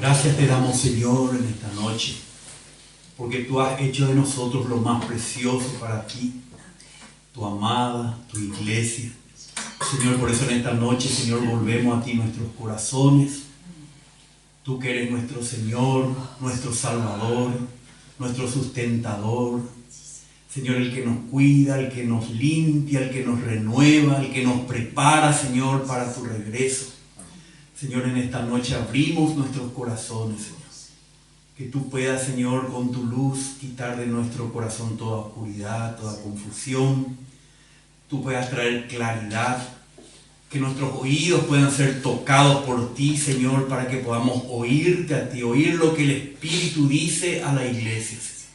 Gracias te damos, Señor, en esta noche, porque tú has hecho de nosotros lo más precioso para ti, tu amada, tu iglesia. Señor, por eso en esta noche, Señor, volvemos a ti nuestros corazones. Tú que eres nuestro Señor, nuestro Salvador, nuestro sustentador. Señor, el que nos cuida, el que nos limpia, el que nos renueva, el que nos prepara, Señor, para tu regreso. Señor, en esta noche abrimos nuestros corazones, Señor. Que tú puedas, Señor, con tu luz quitar de nuestro corazón toda oscuridad, toda confusión. Tú puedas traer claridad. Que nuestros oídos puedan ser tocados por ti, Señor, para que podamos oírte a ti, oír lo que el Espíritu dice a la iglesia, Señor.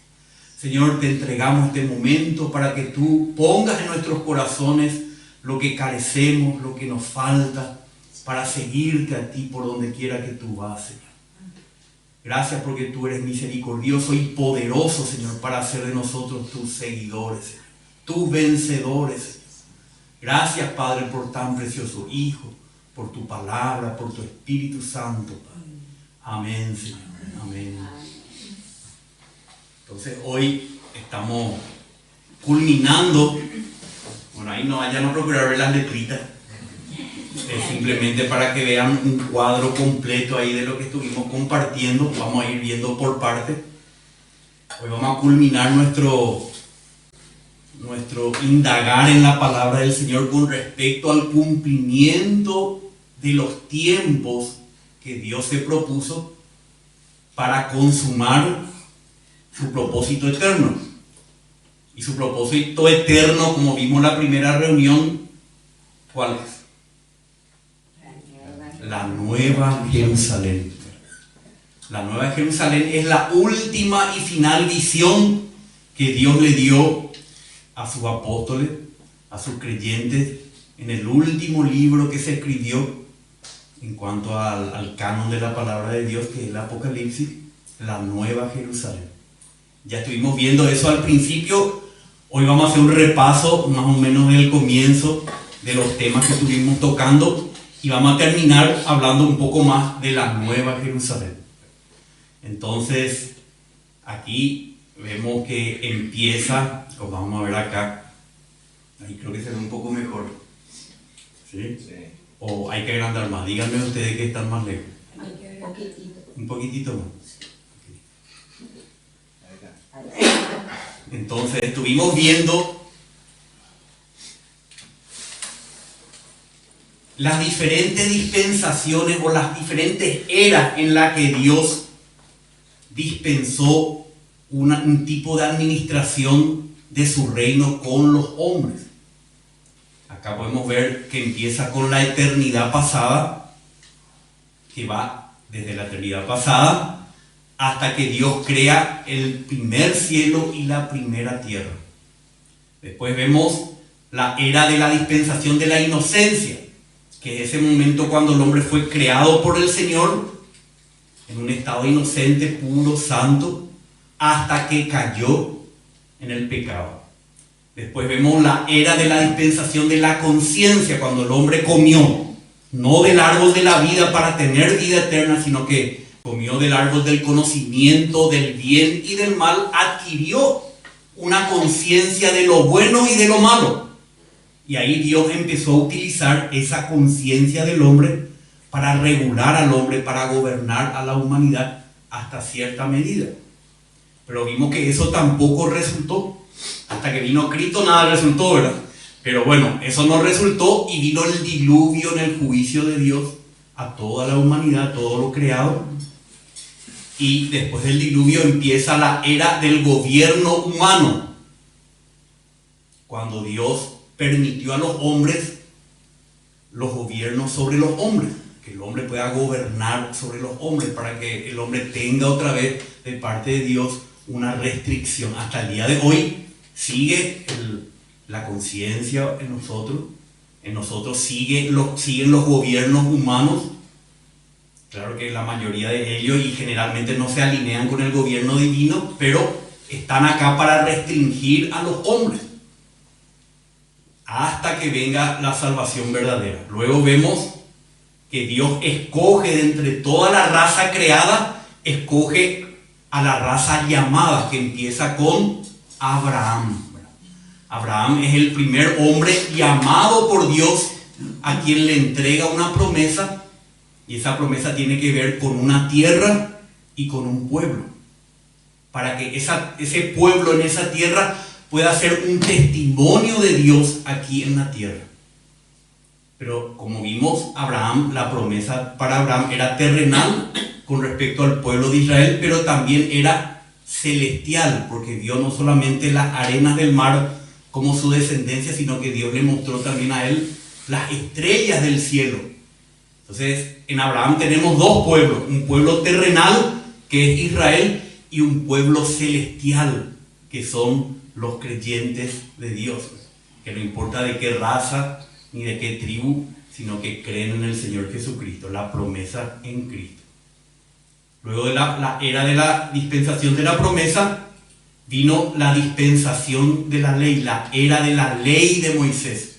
Señor, te entregamos este momento para que tú pongas en nuestros corazones lo que carecemos, lo que nos falta, para seguirte a ti por donde quiera que tú vas, Señor. Gracias porque tú eres misericordioso y poderoso, Señor, para hacer de nosotros tus seguidores, Señor, tus vencedores, Señor. Gracias, Padre, por tan precioso Hijo, por tu palabra, por tu Espíritu Santo, Padre. Amén, Señor. Amén. Entonces, hoy estamos culminando. Bueno, ahí no vayan a procurar ver las letritas. Simplemente para que vean un cuadro completo ahí de lo que estuvimos compartiendo. Vamos a ir viendo por partes. Hoy vamos a culminar nuestro indagar en la palabra del Señor con respecto al cumplimiento de los tiempos que Dios se propuso para consumar su propósito eterno. Y su propósito eterno, como vimos en la primera reunión, ¿cuál es? La Nueva Jerusalén. La Nueva Jerusalén es la última y final visión que Dios le dio a sus apóstoles, a sus creyentes, en el último libro que se escribió en cuanto al canon de la palabra de Dios, que es el Apocalipsis, la Nueva Jerusalén. Ya estuvimos viendo eso al principio. Hoy vamos a hacer un repaso más o menos del comienzo de los temas que estuvimos tocando y vamos a terminar hablando un poco más de la Nueva Jerusalén. Entonces, aquí vemos que empieza, lo vamos a ver acá, ahí creo que se ve un poco mejor, ¿sí? Sí. O hay que agrandar más, díganme ustedes que están más lejos. Un poquitito más. Entonces estuvimos viendo las diferentes dispensaciones o las diferentes eras en las que Dios dispensó un tipo de administración de su reino con los hombres. Acá podemos ver que empieza con la eternidad pasada, que va desde la eternidad pasada hasta que Dios crea el primer cielo y la primera tierra. Después vemos la era de la dispensación de la inocencia, que es ese momento cuando el hombre fue creado por el Señor en un estado inocente, puro, santo, hasta que cayó en el pecado. Después vemos la era de la dispensación de la conciencia, cuando el hombre comió, no del árbol de la vida para tener vida eterna, sino que comió del árbol del conocimiento del bien y del mal, adquirió una conciencia de lo bueno y de lo malo. Y ahí Dios empezó a utilizar esa conciencia del hombre para regular al hombre, para gobernar a la humanidad hasta cierta medida. Pero vimos que eso tampoco resultó. Hasta que vino Cristo nada resultó, ¿verdad? Pero bueno, eso no resultó y vino el diluvio en el juicio de Dios a toda la humanidad, a todo lo creado. Y después del diluvio empieza la era del gobierno humano, cuando Dios permitió a los hombres los gobiernos sobre los hombres, que el hombre pueda gobernar sobre los hombres, para que el hombre tenga otra vez de parte de Dios una restricción. Hasta el día de hoy sigue la conciencia en nosotros siguen los gobiernos humanos. Claro que la mayoría de ellos y generalmente no se alinean con el gobierno divino, pero están acá para restringir a los hombres hasta que venga la salvación verdadera. Luego vemos que Dios escoge de entre toda la raza creada, escoge a la raza llamada, que empieza con Abraham. Abraham es el primer hombre llamado por Dios, a quien le entrega una promesa, y esa promesa tiene que ver con una tierra y con un pueblo, para que ese pueblo en esa tierra pueda ser un testimonio de Dios aquí en la tierra. Pero como vimos, la promesa para Abraham era terrenal con respecto al pueblo de Israel, pero también era celestial, porque vio no solamente las arenas del mar como su descendencia, sino que Dios le mostró también a él las estrellas del cielo. Entonces, en Abraham tenemos dos pueblos: un pueblo terrenal, que es Israel, y un pueblo celestial, que son los creyentes de Dios, que no importa de qué raza ni de qué tribu, sino que creen en el Señor Jesucristo, la promesa en Cristo. Luego de la era de la dispensación de la promesa, vino la dispensación de la ley, la era de la ley de Moisés,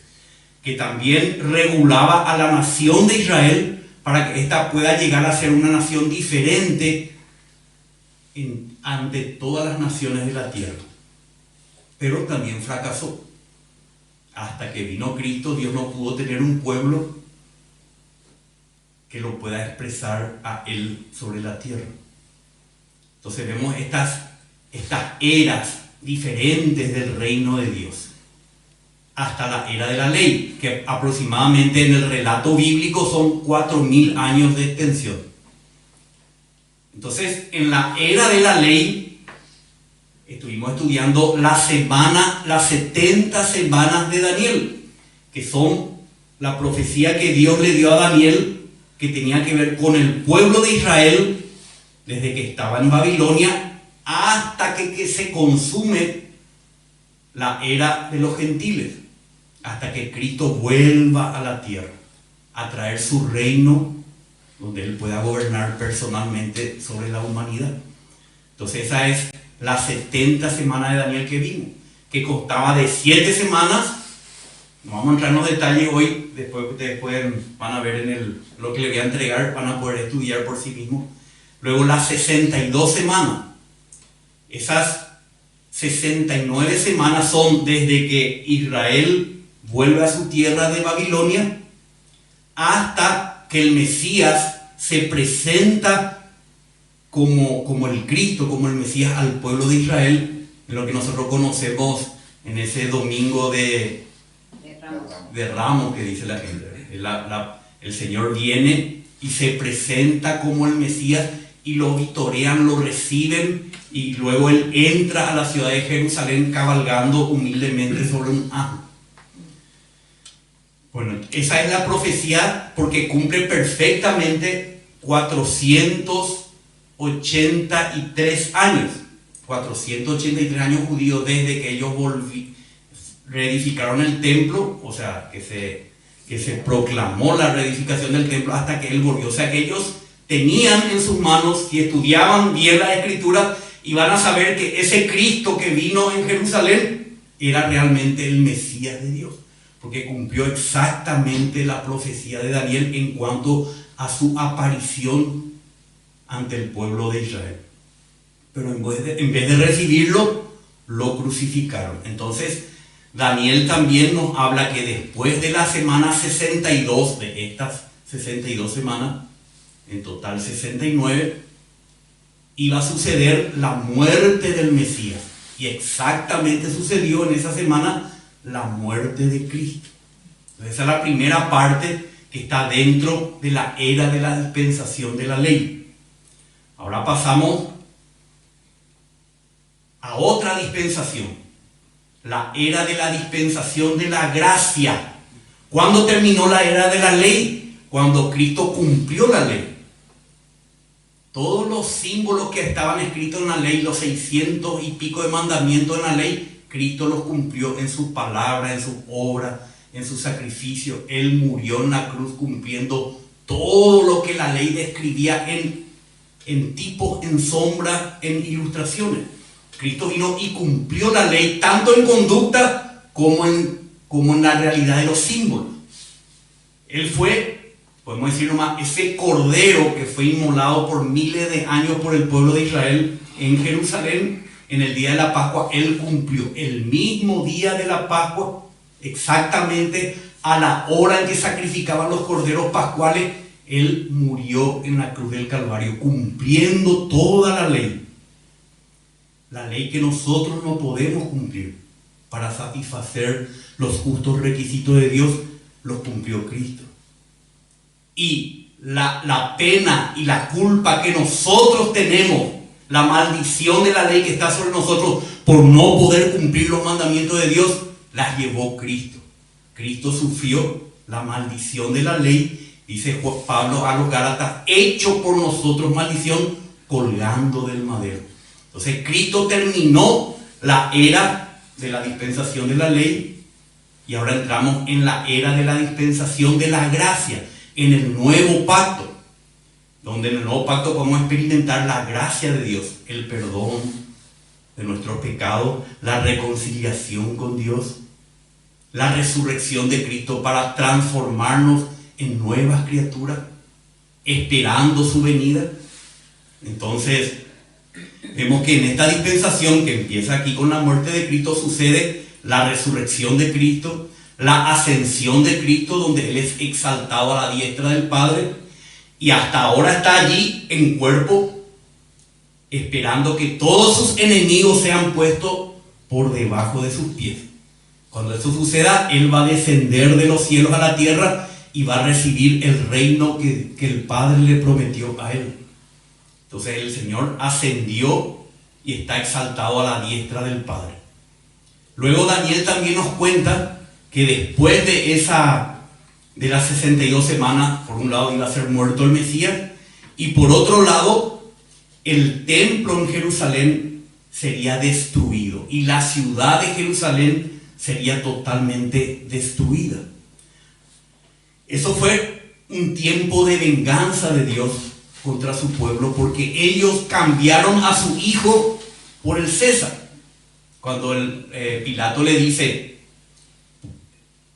que también regulaba a la nación de Israel para que ésta pueda llegar a ser una nación diferente ante todas las naciones de la tierra. Pero también fracasó. Hasta que vino Cristo, Dios no pudo tener un pueblo que lo pueda expresar a Él sobre la tierra. Entonces vemos estas eras diferentes del reino de Dios, hasta la era de la ley, que aproximadamente en el relato bíblico son 4000 años de extensión. Entonces, en la era de la ley, estuvimos estudiando las 70 semanas de Daniel, que son la profecía que Dios le dio a Daniel, que tenía que ver con el pueblo de Israel, desde que estaba en Babilonia hasta que se consume la era de los gentiles, hasta que Cristo vuelva a la tierra a traer su reino, donde Él pueda gobernar personalmente sobre la humanidad. Entonces esa es las 70 semanas de Daniel que vimos, que constaba de 7 semanas. No vamos a entrar en los detalles hoy, después van a ver lo que le voy a entregar, van a poder estudiar por sí mismos. Luego las 62 semanas. Esas 69 semanas son desde que Israel vuelve a su tierra de Babilonia hasta que el Mesías se presenta como el Cristo, como el Mesías al pueblo de Israel, en lo que nosotros conocemos en ese domingo de Ramos, que dice la gente. El Señor viene y se presenta como el Mesías, y lo vitorean, lo reciben, y luego Él entra a la ciudad de Jerusalén cabalgando humildemente sobre un asno. Bueno, esa es la profecía, porque cumple perfectamente 483 años. 483 años judíos desde que ellos reedificaron el templo, o sea, que se proclamó la reedificación del templo hasta que Él volvió. O sea, que ellos tenían en sus manos, si estudiaban bien la Escritura, iban a saber que ese Cristo que vino en Jerusalén era realmente el Mesías de Dios, porque cumplió exactamente la profecía de Daniel en cuanto a su aparición ante el pueblo de Israel. Pero en vez de recibirlo, lo crucificaron. Entonces, Daniel también nos habla que después de la semana 62, de estas 62 semanas, en total 69, iba a suceder la muerte del Mesías. Y exactamente sucedió en esa semana la muerte de Cristo. Entonces, esa es la primera parte que está dentro de la era de la dispensación de la ley. Ahora pasamos a otra dispensación, la era de la dispensación de la gracia. ¿Cuándo terminó la era de la ley? Cuando Cristo cumplió la ley. Todos los símbolos que estaban escritos en la ley, los 600 y pico de mandamientos en la ley, Cristo los cumplió en su palabra, en su obra, en su sacrificio. Él murió en la cruz cumpliendo todo lo que la ley describía en tipos, en sombras, en ilustraciones. Cristo vino y cumplió la ley tanto en conducta como en la realidad de los símbolos. Él fue podemos decir nomás, ese cordero que fue inmolado por miles de años por el pueblo de Israel en Jerusalén, en el día de la Pascua, Él cumplió el mismo día de la Pascua, exactamente a la hora en que sacrificaban los corderos pascuales. Él murió en la cruz del Calvario, cumpliendo toda la ley que nosotros no podemos cumplir para satisfacer los justos requisitos de Dios. Los cumplió Cristo. Y la pena y la culpa que nosotros tenemos, la maldición de la ley que está sobre nosotros por no poder cumplir los mandamientos de Dios, las llevó Cristo. Cristo sufrió la maldición de la ley, dice Pablo a los Gálatas, hecho por nosotros maldición, colgando del madero. Entonces Cristo terminó la era de la dispensación de la ley y ahora entramos en la era de la dispensación de la gracia, en el nuevo pacto, donde en el nuevo pacto podemos experimentar la gracia de Dios, el perdón de nuestros pecados, la reconciliación con Dios, la resurrección de Cristo para transformarnos en nuevas criaturas, esperando su venida. Entonces, vemos que en esta dispensación que empieza aquí con la muerte de Cristo sucede la resurrección de Cristo, la ascensión de Cristo, donde Él es exaltado a la diestra del Padre, y hasta ahora está allí en cuerpo, esperando que todos sus enemigos sean puestos por debajo de sus pies. Cuando eso suceda, Él va a descender de los cielos a la tierra y va a recibir el reino que el Padre le prometió a Él. Entonces el Señor ascendió y está exaltado a la diestra del Padre. Luego Daniel también nos cuenta que después de las 62 semanas, por un lado iba a ser muerto el Mesías, y por otro lado, el templo en Jerusalén sería destruido, y la ciudad de Jerusalén sería totalmente destruida. Eso fue un tiempo de venganza de Dios contra su pueblo, porque ellos cambiaron a su hijo por el César. Cuando Pilato le dice,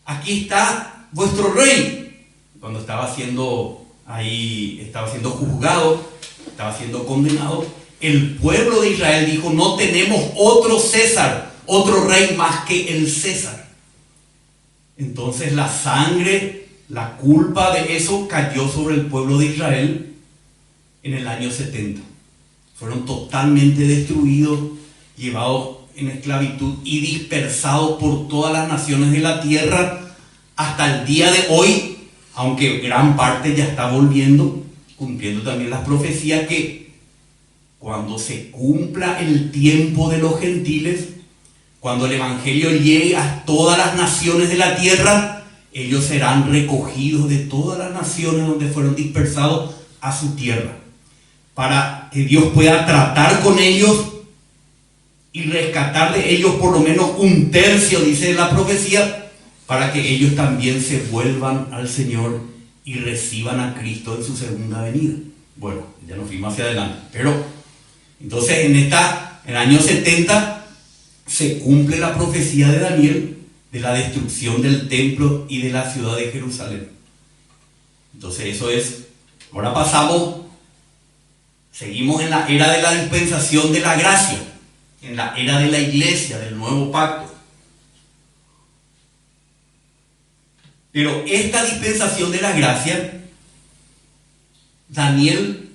aquí está vuestro rey, cuando estaba siendo juzgado, estaba siendo condenado, el pueblo de Israel dijo, no tenemos otro César, otro rey más que el César. Entonces la sangre, la culpa de eso cayó sobre el pueblo de Israel en el año 70. Fueron totalmente destruidos, llevados en esclavitud y dispersados por todas las naciones de la tierra hasta el día de hoy, aunque gran parte ya está volviendo, cumpliendo también las profecías que cuando se cumpla el tiempo de los gentiles, cuando el evangelio llegue a todas las naciones de la tierra, ellos serán recogidos de todas las naciones donde fueron dispersados a su tierra, para que Dios pueda tratar con ellos y rescatar de ellos por lo menos un tercio, dice la profecía, para que ellos también se vuelvan al Señor y reciban a Cristo en su segunda venida. Bueno, ya nos fuimos hacia adelante, pero entonces en el año 70 se cumple la profecía de Daniel de la destrucción del templo y de la ciudad de Jerusalén. Entonces eso es, ahora seguimos en la era de la dispensación de la gracia, en la era de la iglesia, del nuevo pacto. Pero esta dispensación de la gracia, Daniel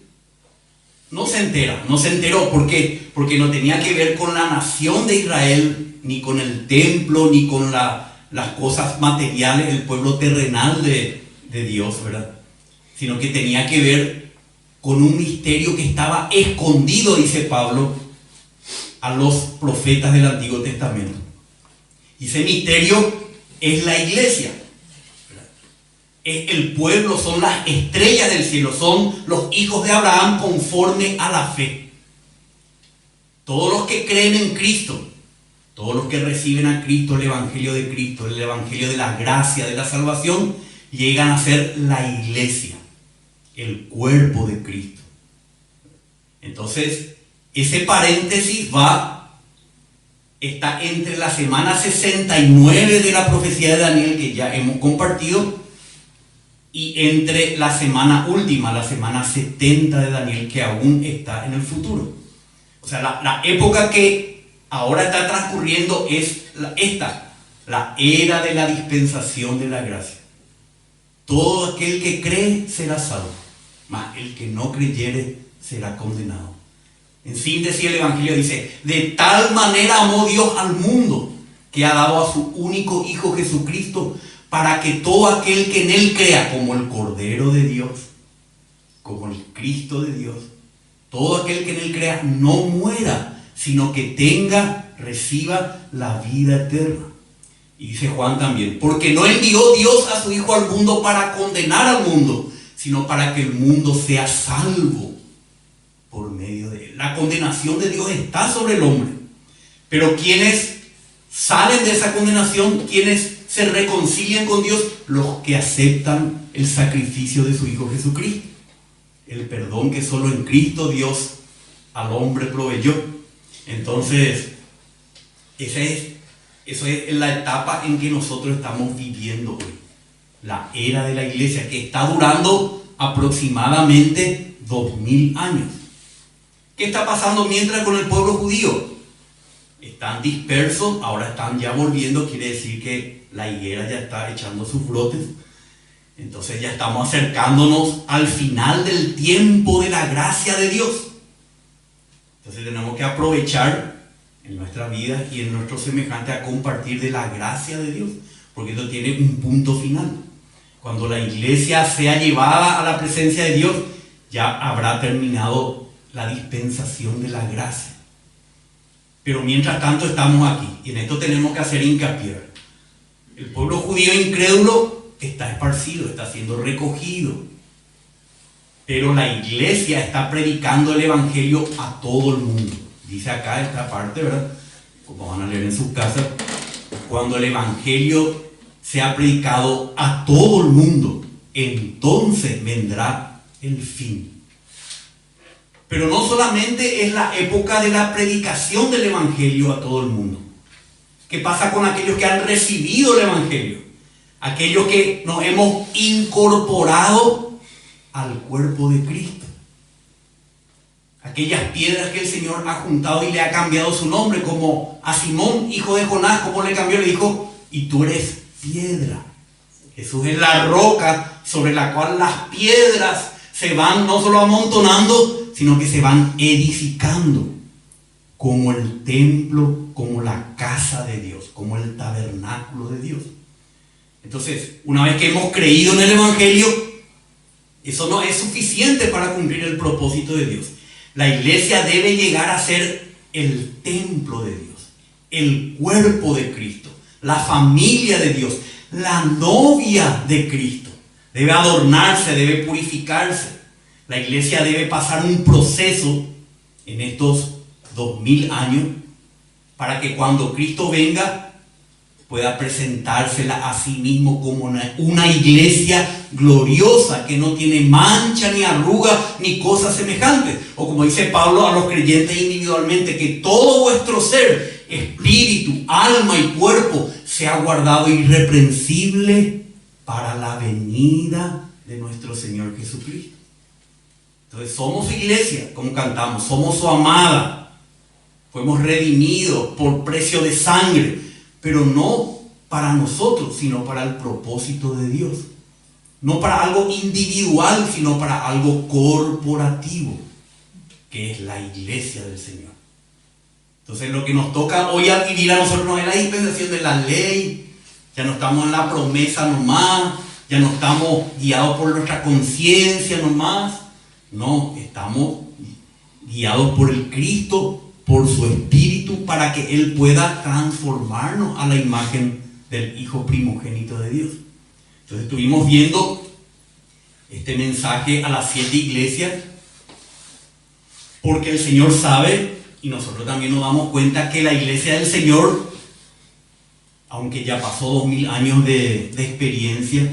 no se enteró. ¿Por qué? Porque no tenía que ver con la nación de Israel, ni con el templo, ni con las cosas materiales del pueblo terrenal de Dios, ¿verdad? Sino que tenía que ver con un misterio que estaba escondido, dice Pablo, a los profetas del Antiguo Testamento. Y ese misterio es la iglesia. Es el pueblo, son las estrellas del cielo, son los hijos de Abraham conforme a la fe. Todos los que creen en Cristo, todos los que reciben a Cristo, el evangelio de Cristo, el evangelio de la gracia, de la salvación, llegan a ser la iglesia, el cuerpo de Cristo. Entonces, ese paréntesis está entre la semana 69 de la profecía de Daniel, que ya hemos compartido, y entre la semana última, la semana 70 de Daniel, que aún está en el futuro. O sea, la época que ahora está transcurriendo es la era de la dispensación de la gracia. Todo aquel que cree será salvo, mas el que no creyere será condenado. En síntesis, el Evangelio dice: de tal manera amó Dios al mundo, que ha dado a su único Hijo Jesucristo, para que todo aquel que en Él crea, como el Cordero de Dios, como el Cristo de Dios, todo aquel que en Él crea no muera, sino que reciba la vida eterna. Y dice Juan también: porque no envió Dios a su Hijo al mundo para condenar al mundo, sino para que el mundo sea salvo por medio de Él. La condenación de Dios está sobre el hombre, pero quienes salen de esa condenación, quienes se reconcilian con Dios, los que aceptan el sacrificio de su Hijo Jesucristo, el perdón que solo en Cristo Dios al hombre proveyó. Entonces, eso es la etapa en que nosotros estamos viviendo hoy, la era de la iglesia, que está durando aproximadamente 2000 años. ¿Qué está pasando mientras con el pueblo judío? Están dispersos, ahora están ya volviendo, quiere decir que la higuera ya está echando sus brotes. Entonces ya estamos acercándonos al final del tiempo de la gracia de Dios. Entonces tenemos que aprovechar en nuestra vida y en nuestro semejante a compartir de la gracia de Dios, porque esto tiene un punto final. Cuando la iglesia sea llevada a la presencia de Dios, ya habrá terminado la dispensación de la gracia. Pero mientras tanto estamos aquí, y en esto tenemos que hacer hincapié. El pueblo judío incrédulo está esparcido, está siendo recogido, pero la iglesia está predicando el evangelio a todo el mundo. Dice acá esta parte, ¿verdad? Como van a leer en sus casas: cuando el evangelio sea predicado a todo el mundo, entonces vendrá el fin. Pero no solamente es la época de la predicación del evangelio a todo el mundo. ¿Qué pasa con aquellos que han recibido el evangelio? Aquellos que nos hemos incorporado al cuerpo de Cristo. Aquellas piedras que el Señor ha juntado y le ha cambiado su nombre, como a Simón, hijo de Jonás, como le cambió, le dijo: y tú eres piedra. Jesús es la roca sobre la cual las piedras se van no solo amontonando, sino que se van edificando, como el templo, como la casa de Dios, como el tabernáculo de Dios. Entonces, una vez que hemos creído en el evangelio, eso no es suficiente para cumplir el propósito de Dios. La iglesia debe llegar a ser el templo de Dios, el cuerpo de Cristo, la familia de Dios, la novia de Cristo. Debe adornarse, debe purificarse. La iglesia debe pasar un proceso en estos 2000 años para que cuando Cristo venga pueda presentársela a sí mismo como una iglesia gloriosa, que no tiene mancha, ni arruga, ni cosas semejantes. O como dice Pablo a los creyentes individualmente: que todo vuestro ser, espíritu, alma y cuerpo sea guardado irreprensible para la venida de nuestro Señor Jesucristo. Entonces somos su iglesia, como cantamos, somos su amada, fuimos redimidos por precio de sangre, pero no para nosotros, sino para el propósito de Dios. No para algo individual, sino para algo corporativo, que es la iglesia del Señor. Entonces lo que nos toca hoy a vivir a nosotros no es la dispensación de la ley, ya no estamos en la promesa nomás, ya no estamos guiados por nuestra conciencia nomás. No, estamos guiados por el Cristo, por su Espíritu, para que Él pueda transformarnos a la imagen del Hijo primogénito de Dios. Entonces estuvimos viendo este mensaje a las 7 iglesias, porque el Señor sabe, y nosotros también nos damos cuenta, que la iglesia del Señor, aunque ya pasó 2000 años de experiencia,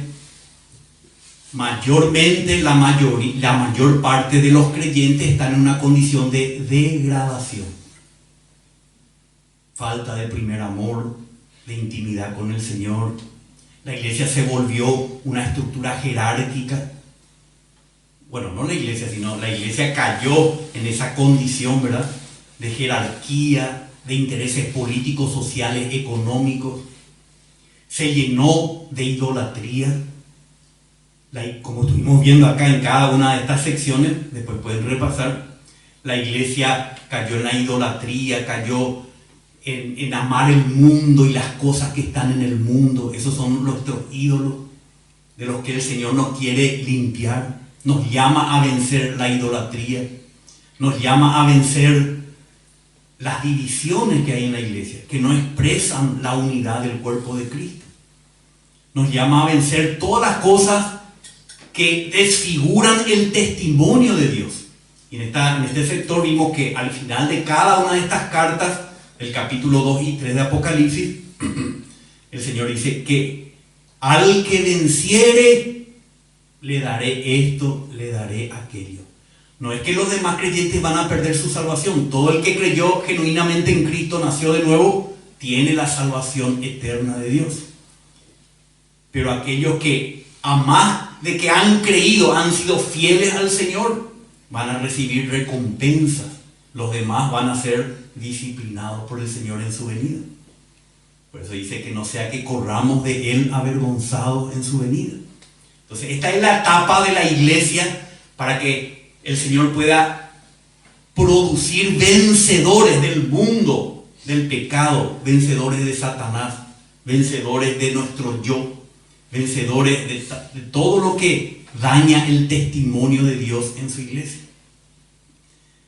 mayormente la mayor parte de los creyentes están en una condición de degradación. Falta de primer amor, de intimidad con el Señor, La iglesia se volvió una estructura jerárquica. Bueno, no la iglesia, sino la iglesia cayó en esa condición, ¿verdad?, de jerarquía, de intereses políticos, sociales, económicos. Se llenó de idolatría. Como estuvimos viendo acá en cada una de estas secciones, después pueden repasar, la iglesia cayó en la idolatría, cayó en amar el mundo y las cosas que están en el mundo. Esos son nuestros ídolos, de los que el Señor nos quiere limpiar. Nos llama a vencer la idolatría, nos llama a vencer las divisiones que hay en la iglesia, que no expresan la unidad del cuerpo de Cristo. Nos llama a vencer todas las cosas que desfiguran el testimonio de Dios. Y en este sector vimos que al final de cada una de estas cartas, el capítulo 2 y 3 de Apocalipsis, el Señor dice que al que venciere, le daré esto, le daré aquello. No es que los demás creyentes van a perder su salvación. Todo el que creyó genuinamente en Cristo, nació de nuevo, tiene la salvación eterna de Dios. Pero aquellos que, a más de que han creído, han sido fieles al Señor, van a recibir recompensas. Los demás van a ser disciplinados por el Señor en su venida. Por eso dice que no sea que corramos de Él avergonzados en su venida. Entonces, esta es la etapa de la iglesia para que el Señor pueda producir vencedores del mundo, del pecado, vencedores de Satanás, vencedores de nuestro yo, vencedores de todo lo que daña el testimonio de Dios en su iglesia.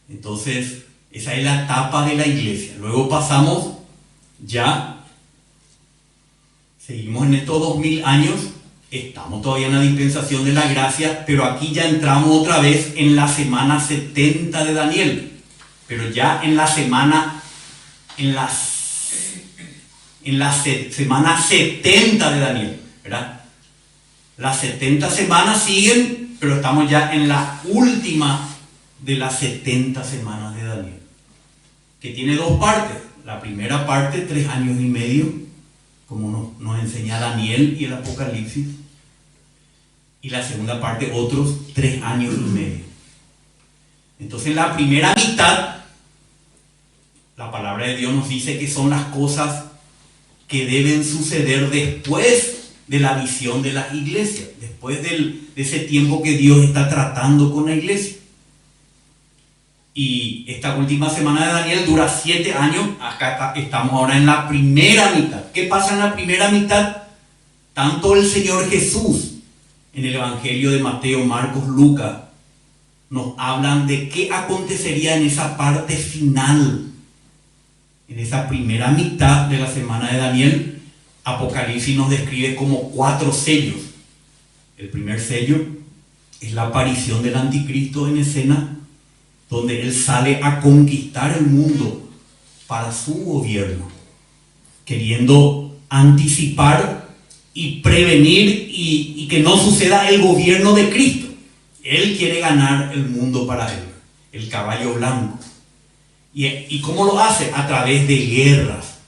Entonces, esa es la etapa de la iglesia. Luego pasamos ya, seguimos en estos 2000 años, estamos todavía en la dispensación de la gracia, pero aquí ya entramos otra vez en la semana 70 de Daniel. Pero ya en la semana 70 de Daniel, ¿verdad? Las 70 semanas siguen, pero estamos ya en la última de las 70 semanas de Daniel, que tiene dos partes. La primera parte, 3 años y medio, como nos enseña Daniel y el Apocalipsis, y la segunda parte, otros 3 años y medio. Entonces, en la primera mitad, la palabra de Dios nos dice que son las cosas que deben suceder después de la visión de las iglesias, después de ese tiempo que Dios está tratando con la iglesia. Y esta última semana de Daniel dura 7 años. Acá estamos ahora en la primera mitad. ¿Qué pasa en la primera mitad? Tanto el Señor Jesús en el Evangelio de Mateo, Marcos, Lucas nos hablan de qué acontecería en esa parte final, en esa primera mitad de la semana de Daniel. Apocalipsis nos describe como 4 sellos. El primer sello es la aparición del anticristo en escena, donde él sale a conquistar el mundo para su gobierno, queriendo anticipar y prevenir y que no suceda el gobierno de Cristo. Él quiere ganar el mundo para él, el caballo blanco. ¿Y cómo lo hace? A través de guerras.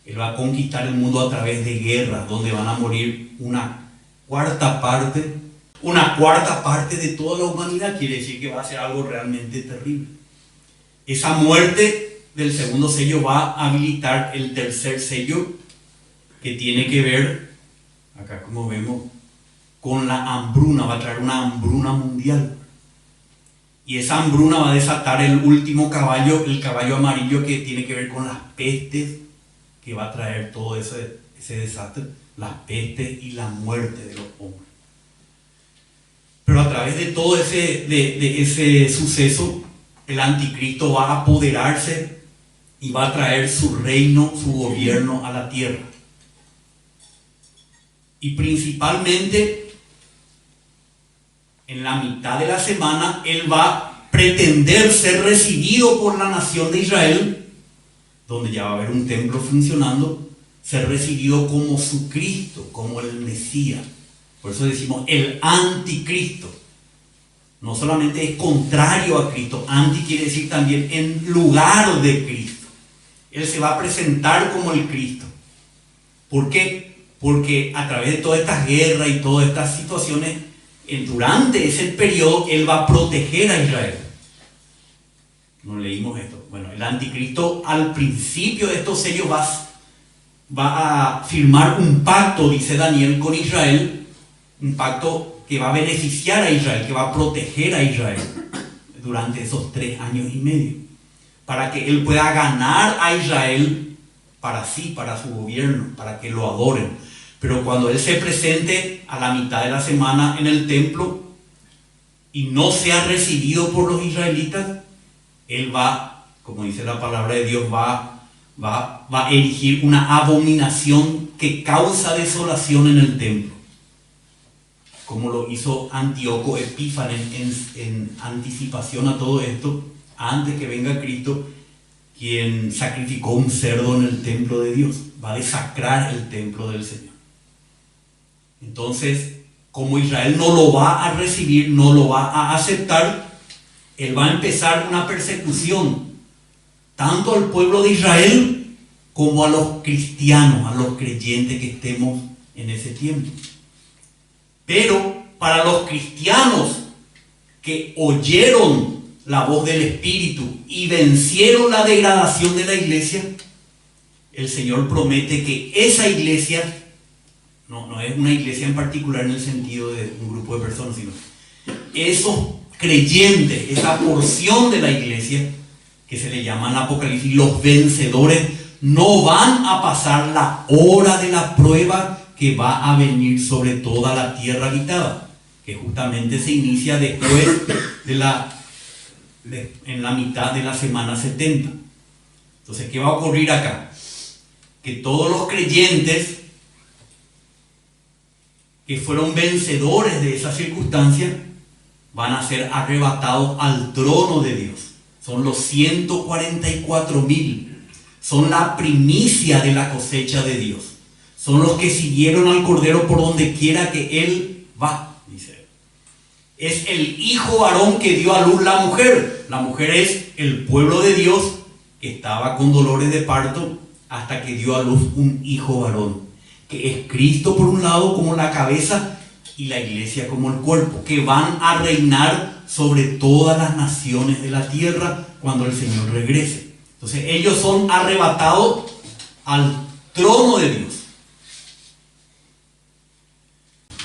Él va a conquistar el mundo a través de guerras, donde van a morir una cuarta parte de toda la humanidad. Quiere decir que va a ser algo realmente terrible. Esa muerte del segundo sello va a habilitar el tercer sello, que tiene que ver, acá como vemos, con la hambruna. Va a traer una hambruna mundial. Y esa hambruna va a desatar el último caballo, el caballo amarillo, que tiene que ver con las pestes, que va a traer todo ese desastre, las pestes y la muerte de los hombres. Pero a través de todo ese suceso, el anticristo va a apoderarse y va a traer su reino, su gobierno a la tierra. Y principalmente, en la mitad de la semana, él va a pretender ser recibido por la nación de Israel, donde ya va a haber un templo funcionando, ser recibido como su Cristo, como el Mesías. Por eso decimos el anticristo. No solamente es contrario a Cristo, anti quiere decir también en lugar de Cristo. Él se va a presentar como el Cristo. ¿Por qué? porque a través de todas estas guerras y todas estas situaciones, durante ese periodo, Él va a proteger a Israel. No leímos esto. Bueno, el anticristo al principio de estos sellos va a firmar un pacto, dice Daniel, con Israel, un pacto que va a beneficiar a Israel, que va a proteger a Israel durante esos 3 años y medio, para que Él pueda ganar a Israel para sí, para su gobierno, para que lo adoren. Pero cuando Él se presente a la mitad de la semana en el templo y no sea recibido por los israelitas, Él va, como dice la palabra de Dios, va a erigir una abominación que causa desolación en el templo, como lo hizo Antíoco Epífanes en anticipación a todo esto, antes que venga Cristo, quien sacrificó un cerdo en el templo de Dios. Va a desacrar el templo del Señor. Entonces, como Israel no lo va a recibir, no lo va a aceptar, Él va a empezar una persecución, tanto al pueblo de Israel como a los cristianos, a los creyentes que estemos en ese tiempo. Pero para los cristianos que oyeron la voz del Espíritu y vencieron la degradación de la iglesia, el Señor promete que esa iglesia, no es una iglesia en particular en el sentido de un grupo de personas, sino esos creyentes, esa porción de la iglesia que se le llama en Apocalipsis los vencedores, no van a pasar la hora de la prueba que va a venir sobre toda la tierra habitada, que justamente se inicia después en la mitad de la semana 70. Entonces, ¿qué va a ocurrir acá? Que todos los creyentes que fueron vencedores de esa circunstancia van a ser arrebatados al trono de Dios. Son los 144,000. Son la primicia de la cosecha de Dios. Son los que siguieron al Cordero por donde quiera que Él va, dice. Es el hijo varón que dio a luz la mujer. La mujer es el pueblo de Dios que estaba con dolores de parto hasta que dio a luz un hijo varón, que es Cristo por un lado como la cabeza y la iglesia como el cuerpo, que van a reinar sobre todas las naciones de la tierra cuando el Señor regrese. Entonces ellos son arrebatados al trono de Dios.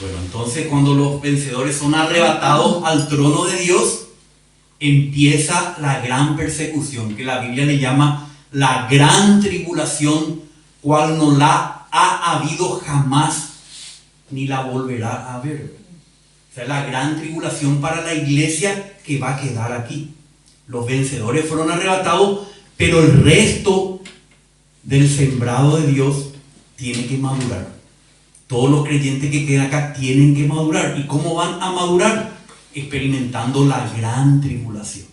Bueno, entonces cuando los vencedores son arrebatados al trono de Dios, empieza la gran persecución, que la Biblia le llama la gran tribulación, cual no la ha habido jamás, ni la volverá a haber. O sea, la gran tribulación para la iglesia que va a quedar aquí. Los vencedores fueron arrebatados, pero el resto del sembrado de Dios tiene que madurar. Todos los creyentes que quedan acá tienen que madurar. ¿Y cómo van a madurar? Experimentando la gran tribulación.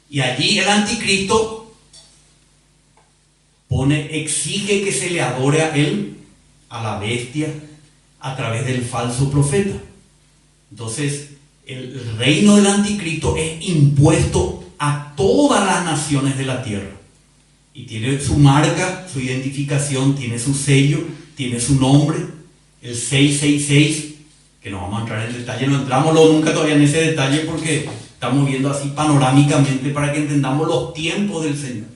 Y allí el anticristo exige que se le adore a él, a la bestia, a través del falso profeta. Entonces, el reino del anticristo es impuesto a todas las naciones de la tierra. Y tiene su marca, su identificación, tiene su sello, tiene su nombre, el 666, que no vamos a entrar en detalle, no entramos nunca todavía en ese detalle porque estamos viendo así panorámicamente para que entendamos los tiempos del Señor.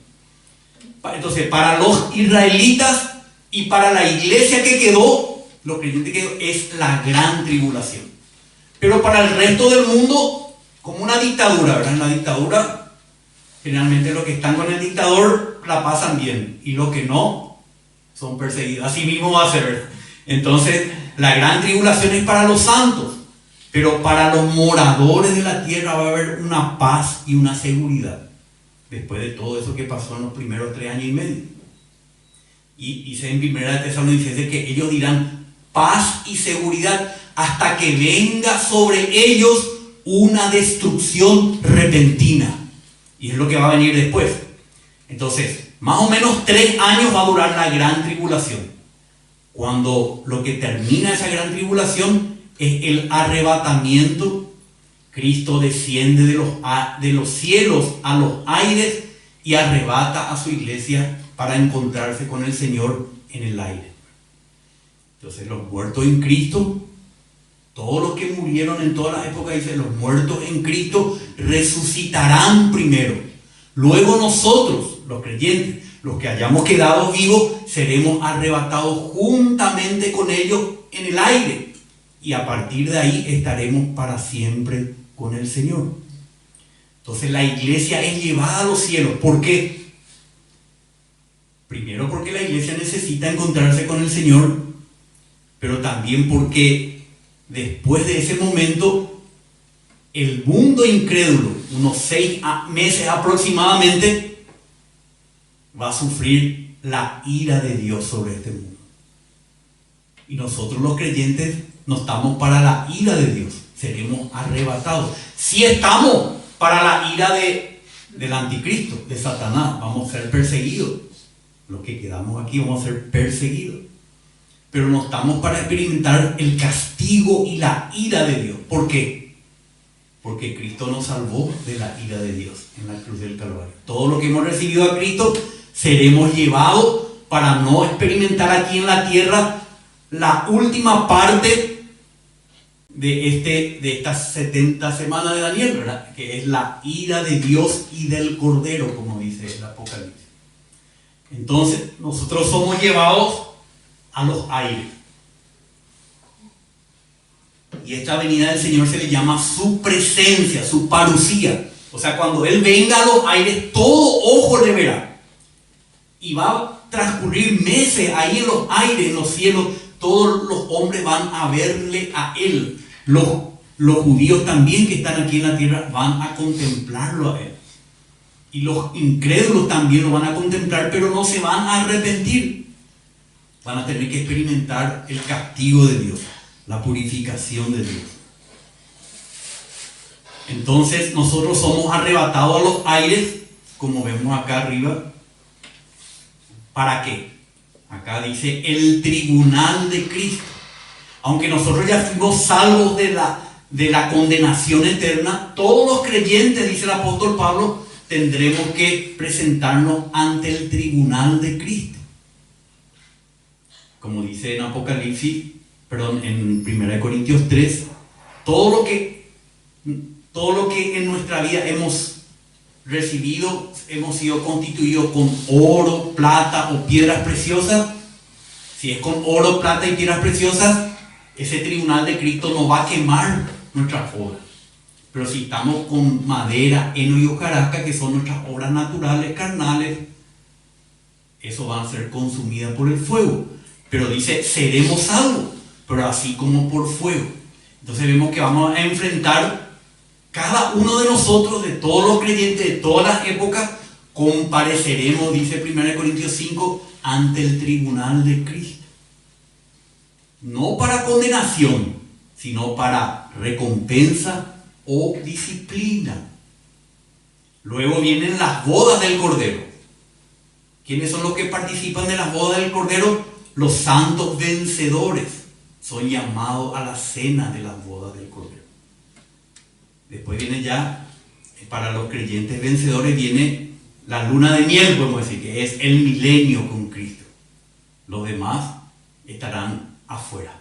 Entonces, para los israelitas y para la iglesia que quedó, los creyentes que quedó, es la gran tribulación. Pero para el resto del mundo, como una dictadura, ¿verdad? En la dictadura, generalmente los que están con el dictador la pasan bien, y los que no, son perseguidos. Así mismo va a ser. Entonces, la gran tribulación es para los santos, pero para los moradores de la tierra va a haber una paz y una seguridad, después de todo eso que pasó en los primeros 3 años y medio. Y dice en 1 Tesalonicenses que ellos dirán paz y seguridad hasta que venga sobre ellos una destrucción repentina. Y es lo que va a venir después. Entonces, más o menos 3 años va a durar la gran tribulación. Cuando lo que termina esa gran tribulación es el arrebatamiento, Cristo desciende de los cielos a los aires y arrebata a su iglesia para encontrarse con el Señor en el aire. Entonces los muertos en Cristo, todos los que murieron en todas las épocas, dice, los muertos en Cristo resucitarán primero. Luego nosotros, los creyentes, los que hayamos quedado vivos, seremos arrebatados juntamente con ellos en el aire. Y a partir de ahí estaremos para siempre con el Señor. Entonces la iglesia es llevada a los cielos. ¿Por qué? Primero porque la iglesia necesita encontrarse con el Señor, pero también porque después de ese momento, el mundo incrédulo, unos 6 meses aproximadamente, va a sufrir la ira de Dios sobre este mundo. Y nosotros los creyentes no estamos para la ira de Dios, seremos arrebatados. Si estamos para la ira del anticristo, de Satanás, vamos a ser perseguidos. Los que quedamos aquí vamos a ser perseguidos. Pero no estamos para experimentar el castigo y la ira de Dios. ¿Por qué? Porque Cristo nos salvó de la ira de Dios en la cruz del Calvario. Todo lo que hemos recibido a Cristo, seremos llevados para no experimentar aquí en la tierra la última parte de estas 70 semanas de Daniel, ¿verdad? Que es la ira de Dios y del Cordero, como dice el Apocalipsis. Entonces, nosotros somos llevados a los aires. Y esta venida del Señor se le llama su presencia, su parusía. O sea, cuando Él venga a los aires, todo ojo le verá. Y va a transcurrir meses ahí en los aires, en los cielos. Todos los hombres van a verle a Él. Los judíos también que están aquí en la tierra van a contemplarlo a Él. Y los incrédulos también lo van a contemplar, pero no se van a arrepentir. Van a tener que experimentar el castigo de Dios, la purificación de Dios. Entonces nosotros somos arrebatados a los aires, como vemos acá arriba. ¿Para qué? Acá dice el tribunal de Cristo. Aunque nosotros ya fuimos salvos de la condenación eterna, todos los creyentes, dice el apóstol Pablo, tendremos que presentarnos ante el tribunal de Cristo. Como dice en en 1 Corintios 3, todo lo que en nuestra vida hemos recibido, hemos sido constituidos con oro, plata o piedras preciosas. Si es con oro, plata y piedras preciosas, ese tribunal de Cristo no va a quemar nuestras obras. Pero si estamos con madera, heno y hojarasca, que son nuestras obras naturales, carnales, eso va a ser consumidas por el fuego. Pero dice, seremos salvos, pero así como por fuego. Entonces vemos que vamos a enfrentar cada uno de nosotros, de todos los creyentes de todas las épocas, compareceremos, dice 1 Corintios 5, ante el tribunal de Cristo. No para condenación, sino para recompensa o disciplina. Luego vienen las bodas del Cordero. ¿Quiénes son los que participan de las bodas del Cordero? Los santos vencedores son llamados a la cena de las bodas del Cordero. Después viene ya, para los creyentes vencedores, viene la luna de miel, podemos decir, que es el milenio con Cristo. Los demás estarán afuera.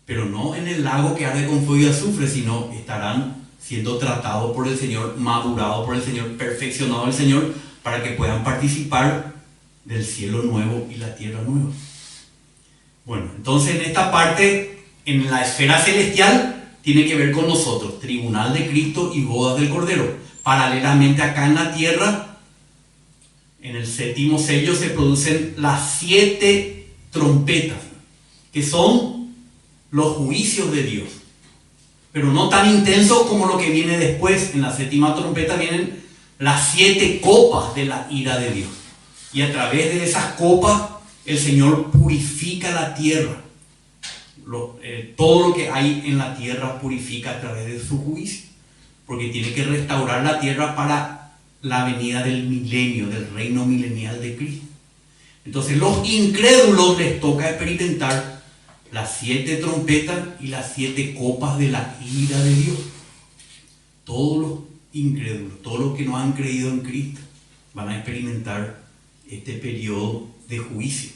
Pero no en el lago que arde con fuego y azufre, sino estarán siendo tratados por el Señor, madurados por el Señor, perfeccionados del Señor, para que puedan participar del cielo nuevo y la tierra nueva. Bueno, entonces en esta parte, en la esfera celestial, tiene que ver con nosotros, tribunal de Cristo y bodas del Cordero. Paralelamente acá en la tierra, en el séptimo sello se producen las 7 trompetas, que son los juicios de Dios, pero no tan intensos como lo que viene después. En la séptima trompeta vienen las 7 copas de la ira de Dios, y a través de esas copas el Señor purifica la tierra. Todo lo que hay en la tierra purifica a través de su juicio, porque tiene que restaurar la tierra para la venida del milenio, del reino milenial de Cristo. Entonces los incrédulos les toca experimentar las 7 trompetas y las 7 copas de la ira de Dios. Todos los incrédulos, todos los que no han creído en Cristo, van a experimentar este periodo de juicio.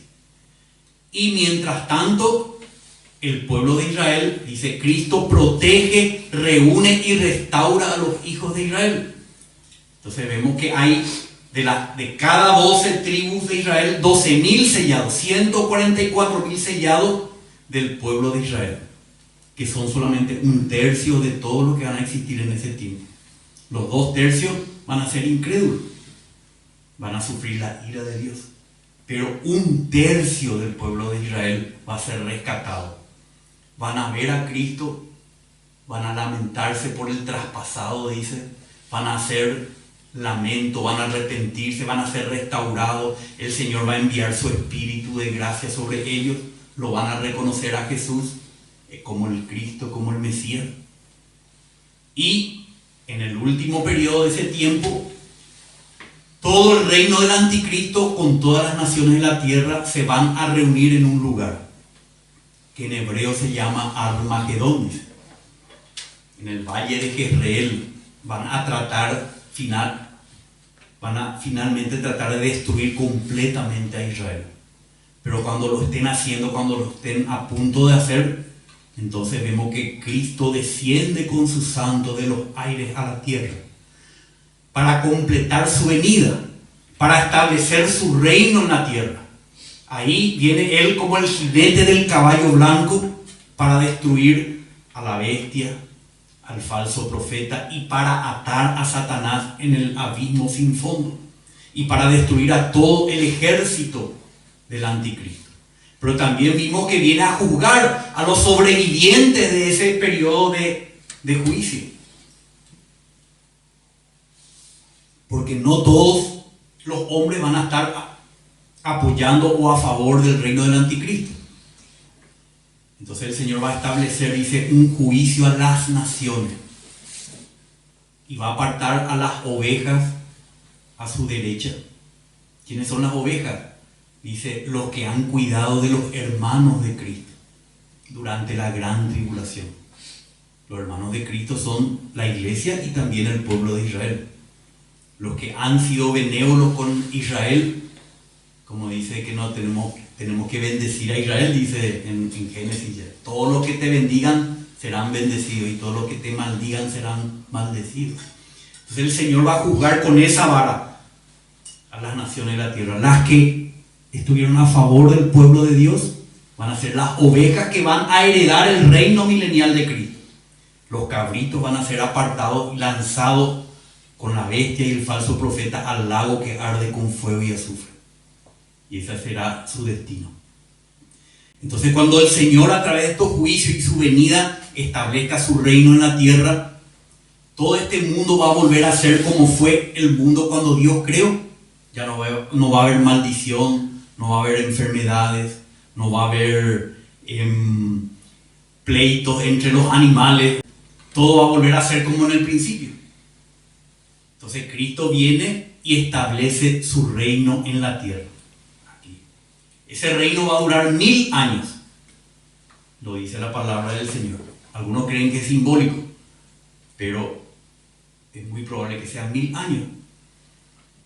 Y mientras tanto, el pueblo de Israel, dice, Cristo protege, reúne y restaura a los hijos de Israel. Entonces vemos que hay de cada 12 tribus de Israel, 12.000 sellados, 144.000 sellados del pueblo de Israel, que son solamente un tercio de todo lo que van a existir en ese tiempo. Los 2 tercios van a ser incrédulos, van a sufrir la ira de Dios, pero un tercio del pueblo de Israel va a ser rescatado. Van a ver a Cristo, van a lamentarse por el traspasado, dice, van a hacer lamento, van a arrepentirse, van a ser restaurados. El Señor va a enviar su espíritu de gracia sobre ellos, lo van a reconocer a Jesús como el Cristo, como el Mesías. Y en el último periodo de ese tiempo, todo el reino del anticristo con todas las naciones de la tierra se van a reunir en un lugar que en hebreo se llama Armagedón. En el valle de Jezreel van a finalmente tratar de destruir completamente a Israel. Pero cuando lo estén haciendo, cuando lo estén a punto de hacer, entonces vemos que Cristo desciende con sus santos de los aires a la tierra para completar su venida, para establecer su reino en la tierra. Ahí viene Él como el jinete del caballo blanco para destruir a la bestia, al falso profeta, y para atar a Satanás en el abismo sin fondo, y para destruir a todo el ejército del anticristo. Pero también vimos que viene a juzgar a los sobrevivientes de ese periodo de juicio, porque no todos los hombres van a estar apoyando o a favor del reino del anticristo. Entonces el Señor va a establecer, dice, un juicio a las naciones y va a apartar a las ovejas a su derecha. ¿Quiénes son las ovejas? Dice, los que han cuidado de los hermanos de Cristo durante la gran tribulación. Los hermanos de Cristo son la iglesia y también el pueblo de Israel. Los que han sido benévolos con Israel, como dice que no tenemos que bendecir a Israel, dice en Génesis ya. Todos los que te bendigan serán bendecidos y todos los que te maldigan serán maldecidos. Entonces el Señor va a juzgar con esa vara a las naciones de la tierra. Las que estuvieron a favor del pueblo de Dios van a ser las ovejas que van a heredar el reino milenial de Cristo. Los cabritos van a ser apartados y lanzados con la bestia y el falso profeta al lago que arde con fuego y azufre. Y ese será su destino. Entonces cuando el Señor a través de estos juicios y su venida establezca su reino en la tierra, todo este mundo va a volver a ser como fue el mundo cuando Dios creó. Ya no va a haber maldición, no va a haber enfermedades, no va a haber pleitos entre los animales. Todo va a volver a ser como en el principio. Entonces Cristo viene y establece su reino en la tierra. Ese reino va a durar 1000 años. Lo dice la palabra del Señor. Algunos creen que es simbólico, pero es muy probable que sean 1000 años.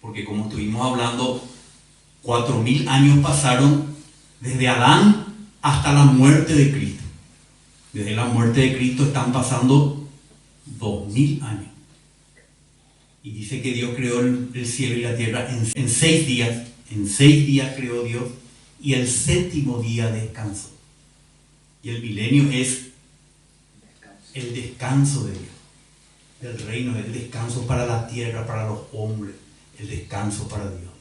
Porque como estuvimos hablando, 4000 años pasaron desde Adán hasta la muerte de Cristo. Desde la muerte de Cristo están pasando 2000 años. Y dice que Dios creó el cielo y la tierra en 6 días. En 6 días creó Dios. Y el 7º día descansó. Y el milenio es el descanso de Dios, del reino, el descanso para la tierra, para los hombres, el descanso para Dios.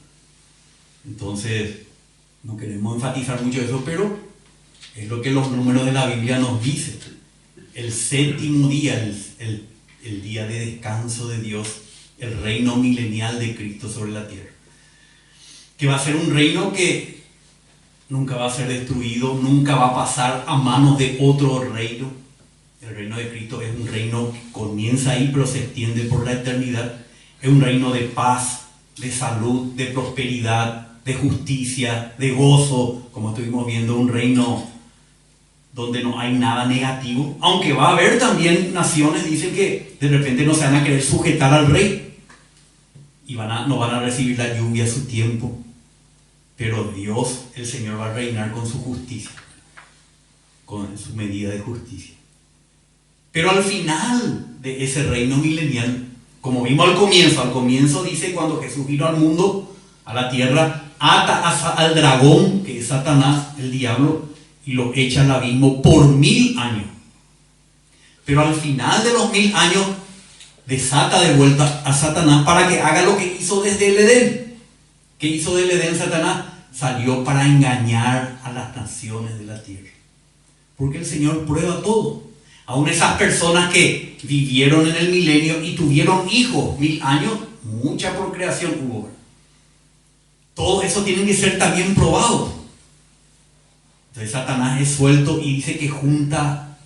Entonces, no queremos enfatizar mucho eso, pero es lo que los números de la Biblia nos dicen. El 7º día, el día de descanso de Dios, el reino milenial de Cristo sobre la tierra. Que va a ser un reino que nunca va a ser destruido, nunca va a pasar a manos de otro reino. El reino de Cristo es un reino que comienza ahí, pero se extiende por la eternidad. Es un reino de paz, de salud, de prosperidad, de justicia, de gozo. Como estuvimos viendo, un reino donde no hay nada negativo. Aunque va a haber también naciones, dicen que de repente no se van a querer sujetar al rey y no van a recibir la lluvia a su tiempo. pero Dios, el Señor, va a reinar con su justicia, con su medida de justicia. Pero al final de ese reino milenial, como vimos al comienzo dice cuando Jesús vino al mundo, a la tierra, ata al dragón, que es Satanás, el diablo, y lo echa al abismo por 1000 años. Pero al final de los 1000 años, desata de vuelta a Satanás para que haga lo que hizo desde el Edén. ¿Qué hizo del Edén Satanás? Salió para engañar a las naciones de la tierra. Porque el Señor prueba todo. Aún esas personas que vivieron en el milenio y tuvieron hijos, 1000 años, mucha procreación hubo. Todo eso tiene que ser también probado. Entonces Satanás es suelto y dice que junta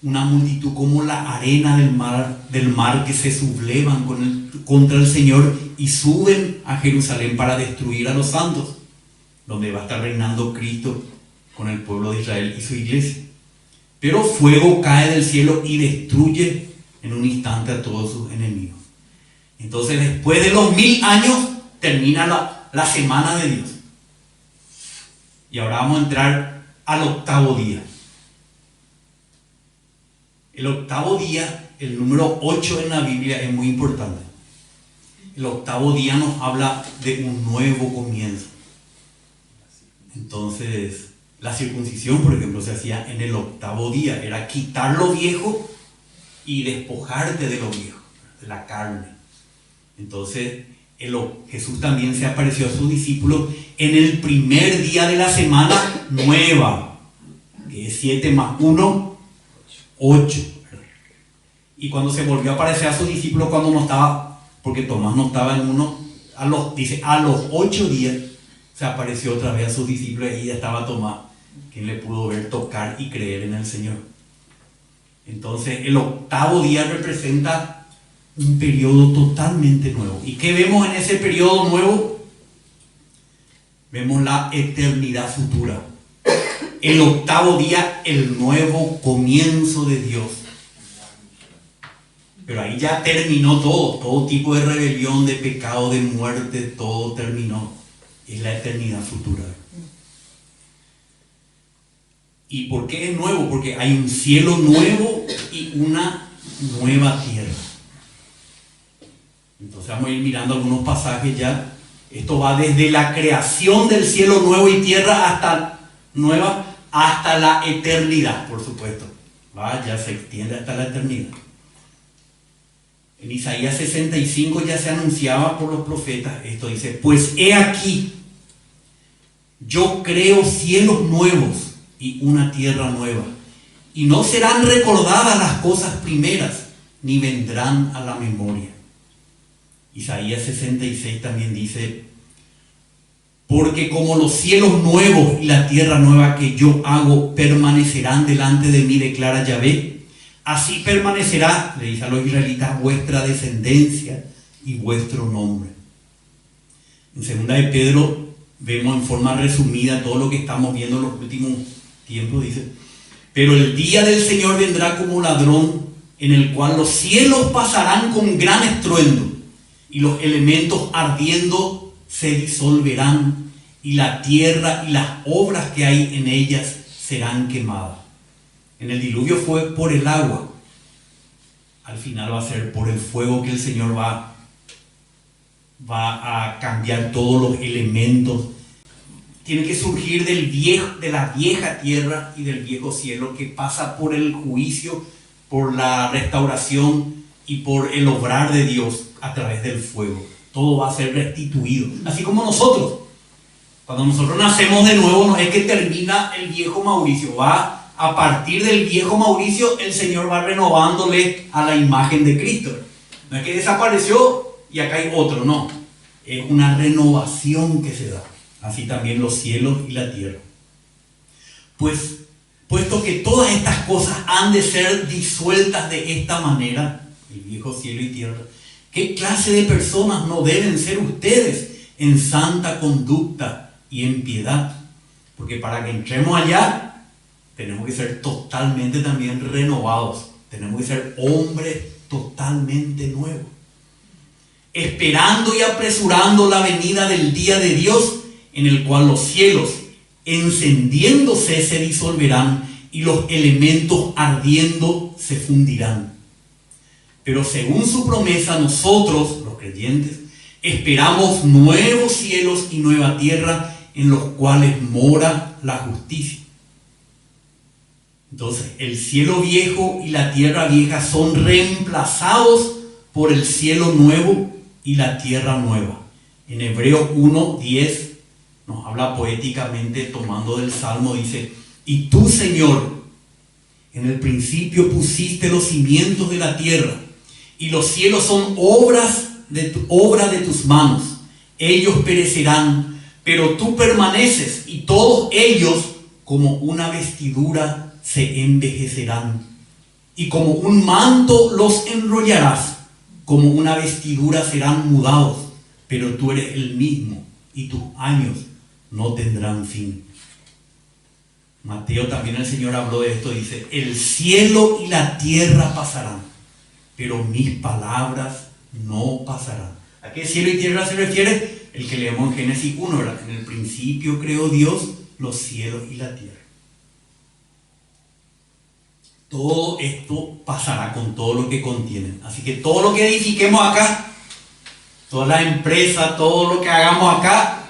una multitud como la arena del mar que se sublevan contra el Señor y suben a Jerusalén para destruir a los santos, donde va a estar reinando Cristo con el pueblo de Israel y su iglesia. Pero fuego cae del cielo y destruye en un instante a todos sus enemigos. Entonces, después de los 1000 años, termina la semana de Dios. Y ahora vamos a entrar al octavo día. El octavo día, el número 8 en la Biblia, es muy importante. El octavo día nos habla de un nuevo comienzo. Entonces, la circuncisión, por ejemplo, se hacía en el octavo día. Era quitar lo viejo y despojarte de lo viejo, de la carne. Entonces, Jesús también se apareció a sus discípulos en el primer día de la semana nueva, que es 7 más 1, 8. Y cuando se volvió a aparecer a sus discípulos, cuando no estaba, porque Tomás no estaba en uno, a los 8 días se apareció otra vez a sus discípulos y ya estaba Tomás, quien le pudo ver, tocar y creer en el Señor. Entonces el octavo día representa un periodo totalmente nuevo. ¿Y qué vemos en ese periodo nuevo? Vemos la eternidad futura. El octavo día, el nuevo comienzo de Dios. Pero ahí ya terminó todo tipo de rebelión, de pecado, de muerte, todo terminó. Es la eternidad futura. ¿Y por qué es nuevo? Porque hay un cielo nuevo y una nueva tierra. Entonces vamos a ir mirando algunos pasajes ya. Esto va desde la creación del cielo nuevo y tierra hasta la eternidad, por supuesto. Ya se extiende hasta la eternidad. En Isaías 65 ya se anunciaba por los profetas. Esto dice: pues he aquí, yo creo cielos nuevos y una tierra nueva, y no serán recordadas las cosas primeras, ni vendrán a la memoria. Isaías 66 también dice: porque como los cielos nuevos y la tierra nueva que yo hago permanecerán delante de mí, declara Yahvé, así permanecerá, le dice a los israelitas, vuestra descendencia y vuestro nombre. En segunda de Pedro vemos en forma resumida todo lo que estamos viendo en los últimos tiempos. Dice: pero el día del Señor vendrá como ladrón, en el cual los cielos pasarán con gran estruendo, y los elementos ardiendo se disolverán, y la tierra y las obras que hay en ellas serán quemadas. En el diluvio fue por el agua. Al final va a ser por el fuego que el Señor va a cambiar todos los elementos. Tiene que surgir de la vieja tierra y del viejo cielo, que pasa por el juicio, por la restauración y por el obrar de Dios a través del fuego. Todo va a ser restituido. Así como nosotros. Cuando nosotros nacemos de nuevo, no es que termina el viejo Mauricio. A partir del viejo Mauricio, el Señor va renovándole a la imagen de Cristo. No es que desapareció y acá hay otro, no. Es una renovación que se da. Así también los cielos y la tierra. Pues, puesto que todas estas cosas han de ser disueltas de esta manera, el viejo cielo y tierra, ¿qué clase de personas no deben ser ustedes en santa conducta y en piedad? Porque para que entremos allá, tenemos que ser totalmente también renovados. Tenemos que ser hombres totalmente nuevos. Esperando y apresurando la venida del día de Dios, en el cual los cielos, encendiéndose, se disolverán y los elementos ardiendo se fundirán. Pero según su promesa, nosotros, los creyentes, esperamos nuevos cielos y nueva tierra en los cuales mora la justicia. Entonces, el cielo viejo y la tierra vieja son reemplazados por el cielo nuevo y la tierra nueva. En Hebreos 1:10 nos habla poéticamente, tomando del Salmo, dice: y tú, Señor, en el principio pusiste los cimientos de la tierra, y los cielos son obra de tus manos. Ellos perecerán, pero tú permaneces, y todos ellos como una vestidura se envejecerán. Y como un manto los enrollarás, como una vestidura serán mudados, pero tú eres el mismo, y tus años no tendrán fin. Mateo también, el Señor habló de esto, dice: el cielo y la tierra pasarán, pero mis palabras no pasarán. ¿A qué cielo y tierra se refiere? El que leemos en Génesis 1, ¿verdad? En el principio creó Dios los cielos y la tierra. Todo esto pasará con todo lo que contienen. Así que todo lo que edifiquemos acá, toda la empresa, todo lo que hagamos acá,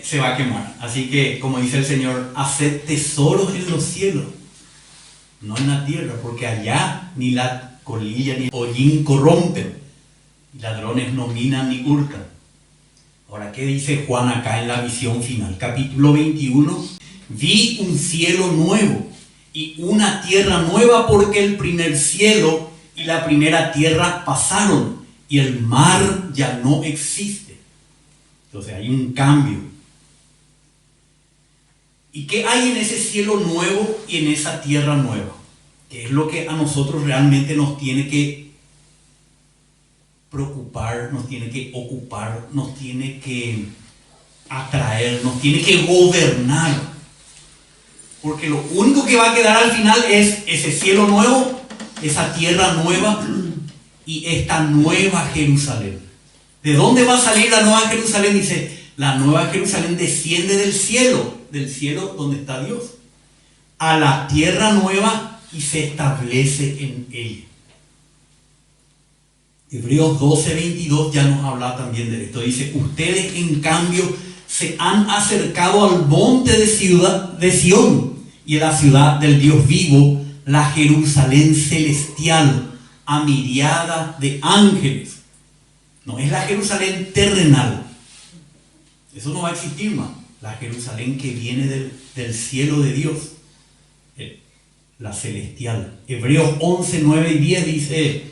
se va a quemar. Así que, como dice el Señor, haced tesoros en los cielos, no en la tierra, porque allá ni la colilla ni el hollín corrompen, y ladrones no minan ni hurtan. Ahora, ¿qué dice Juan acá en la visión final? Capítulo 21: vi un cielo nuevo y una tierra nueva, porque el primer cielo y la primera tierra pasaron, y el mar ya no existe. Entonces hay un cambio. ¿Y qué hay en ese cielo nuevo y en esa tierra nueva? ¿Qué es lo que a nosotros realmente nos tiene que preocupar, nos tiene que ocupar, nos tiene que atraer, nos tiene que gobernar? Porque lo único que va a quedar al final es ese cielo nuevo, esa tierra nueva y esta nueva Jerusalén. ¿De dónde va a salir la nueva Jerusalén? Dice: la nueva Jerusalén desciende del cielo donde está Dios, a la tierra nueva, y se establece en ella. Hebreos 12:22 ya nos habla también de esto. Dice: ustedes en cambio se han acercado al monte de Sión y a la ciudad del Dios vivo, la Jerusalén celestial, amiriada de ángeles. No es la Jerusalén terrenal, eso no va a existir más. La Jerusalén que viene del cielo de Dios, la celestial. Hebreos 11:9 y 10 dice: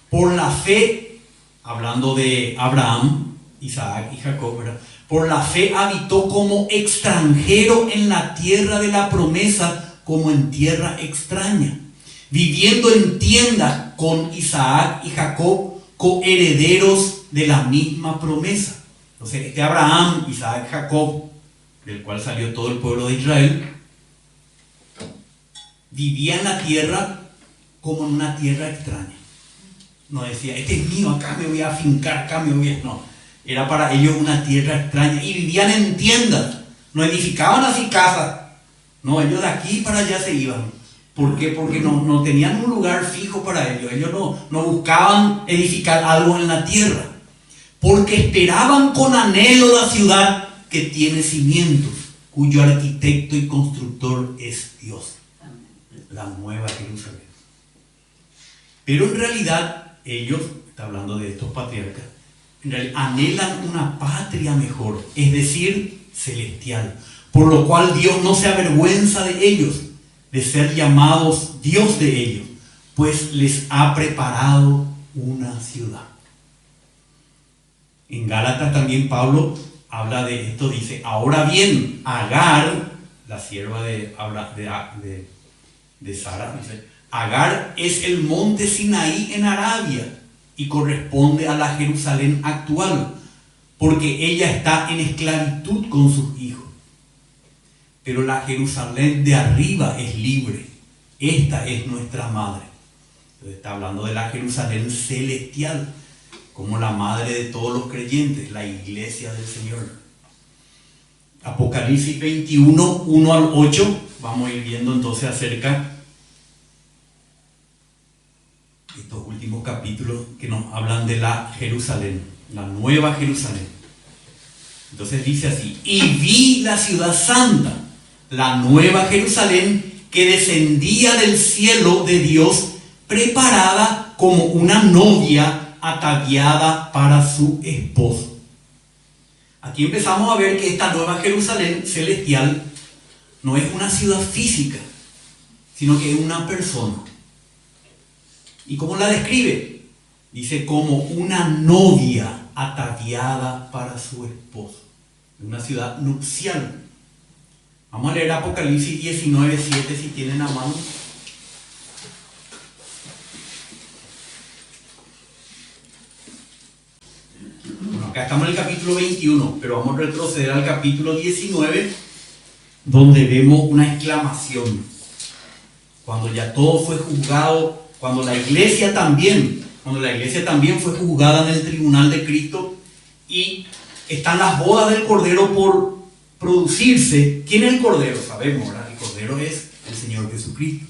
por la fe, hablando de Abraham, Isaac y Jacob, ¿verdad? Por la fe habitó como extranjero en la tierra de la promesa, como en tierra extraña, viviendo en tiendas con Isaac y Jacob, coherederos de la misma promesa. Entonces, este Abraham, Isaac y Jacob, del cual salió todo el pueblo de Israel, vivía en la tierra como en una tierra extraña. No decía: este es mío, acá me voy a afincar, acá me voy a... No, era para ellos una tierra extraña, y vivían en tiendas, no edificaban así casas. No, ellos de aquí para allá se iban. ¿Por qué? Porque no tenían un lugar fijo para ellos. Ellos no buscaban edificar algo en la tierra, porque esperaban con anhelo la ciudad que tiene cimientos, cuyo arquitecto y constructor es Dios, la nueva Jerusalén. Pero en realidad ellos, está hablando de estos patriarcas, en realidad anhelan una patria mejor, es decir, celestial, por lo cual Dios no se avergüenza de ellos, de ser llamados Dios de ellos, pues les ha preparado una ciudad. En Gálatas también Pablo habla de esto, dice: ahora bien, Agar, la sierva de Sara, dice: Agar es el monte Sinaí en Arabia y corresponde a la Jerusalén actual, porque ella está en esclavitud con sus hijos. Pero la Jerusalén de arriba es libre. Esta es nuestra madre. Entonces está hablando de la Jerusalén celestial. como la madre de todos los creyentes, la iglesia del Señor. Apocalipsis 21, 1 al 8, vamos a ir viendo entonces acerca de estos últimos capítulos que nos hablan de la Jerusalén, la nueva Jerusalén. Entonces dice así: y vi la ciudad santa, la nueva Jerusalén, que descendía del cielo de Dios, preparada como una novia ataviada para su esposo. Aquí empezamos a ver que esta nueva Jerusalén celestial no es una ciudad física, sino que es una persona. ¿Y cómo la describe? Dice como una novia ataviada para su esposo. Es una ciudad nupcial. Vamos a leer Apocalipsis 19, 7 si tienen a mano. Bueno, acá estamos en el capítulo 21, pero vamos a retroceder al capítulo 19, donde vemos una exclamación. Cuando ya todo fue juzgado, cuando la iglesia también fue juzgada en el tribunal de Cristo y están las bodas del Cordero por producirse. ¿Quién es el Cordero? Sabemos, ¿verdad? El Cordero es el Señor Jesucristo.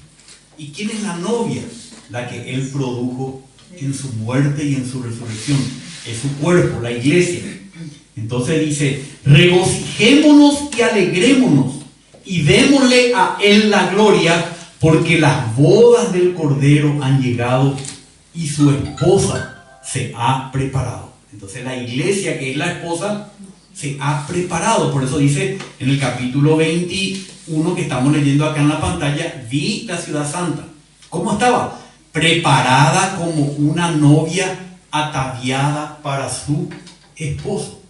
¿Y quién es la novia? La que Él produjo en su muerte y en su resurrección. Es su cuerpo, la iglesia. Entonces dice: regocijémonos y alegrémonos y démosle a Él la gloria, porque las bodas del Cordero han llegado y su esposa se ha preparado. Entonces la iglesia, que es la esposa, se ha preparado. Por eso dice en el capítulo 21 que estamos leyendo acá en la pantalla: vi la ciudad santa. ¿Cómo estaba? Preparada como una novia ataviada para su esposo.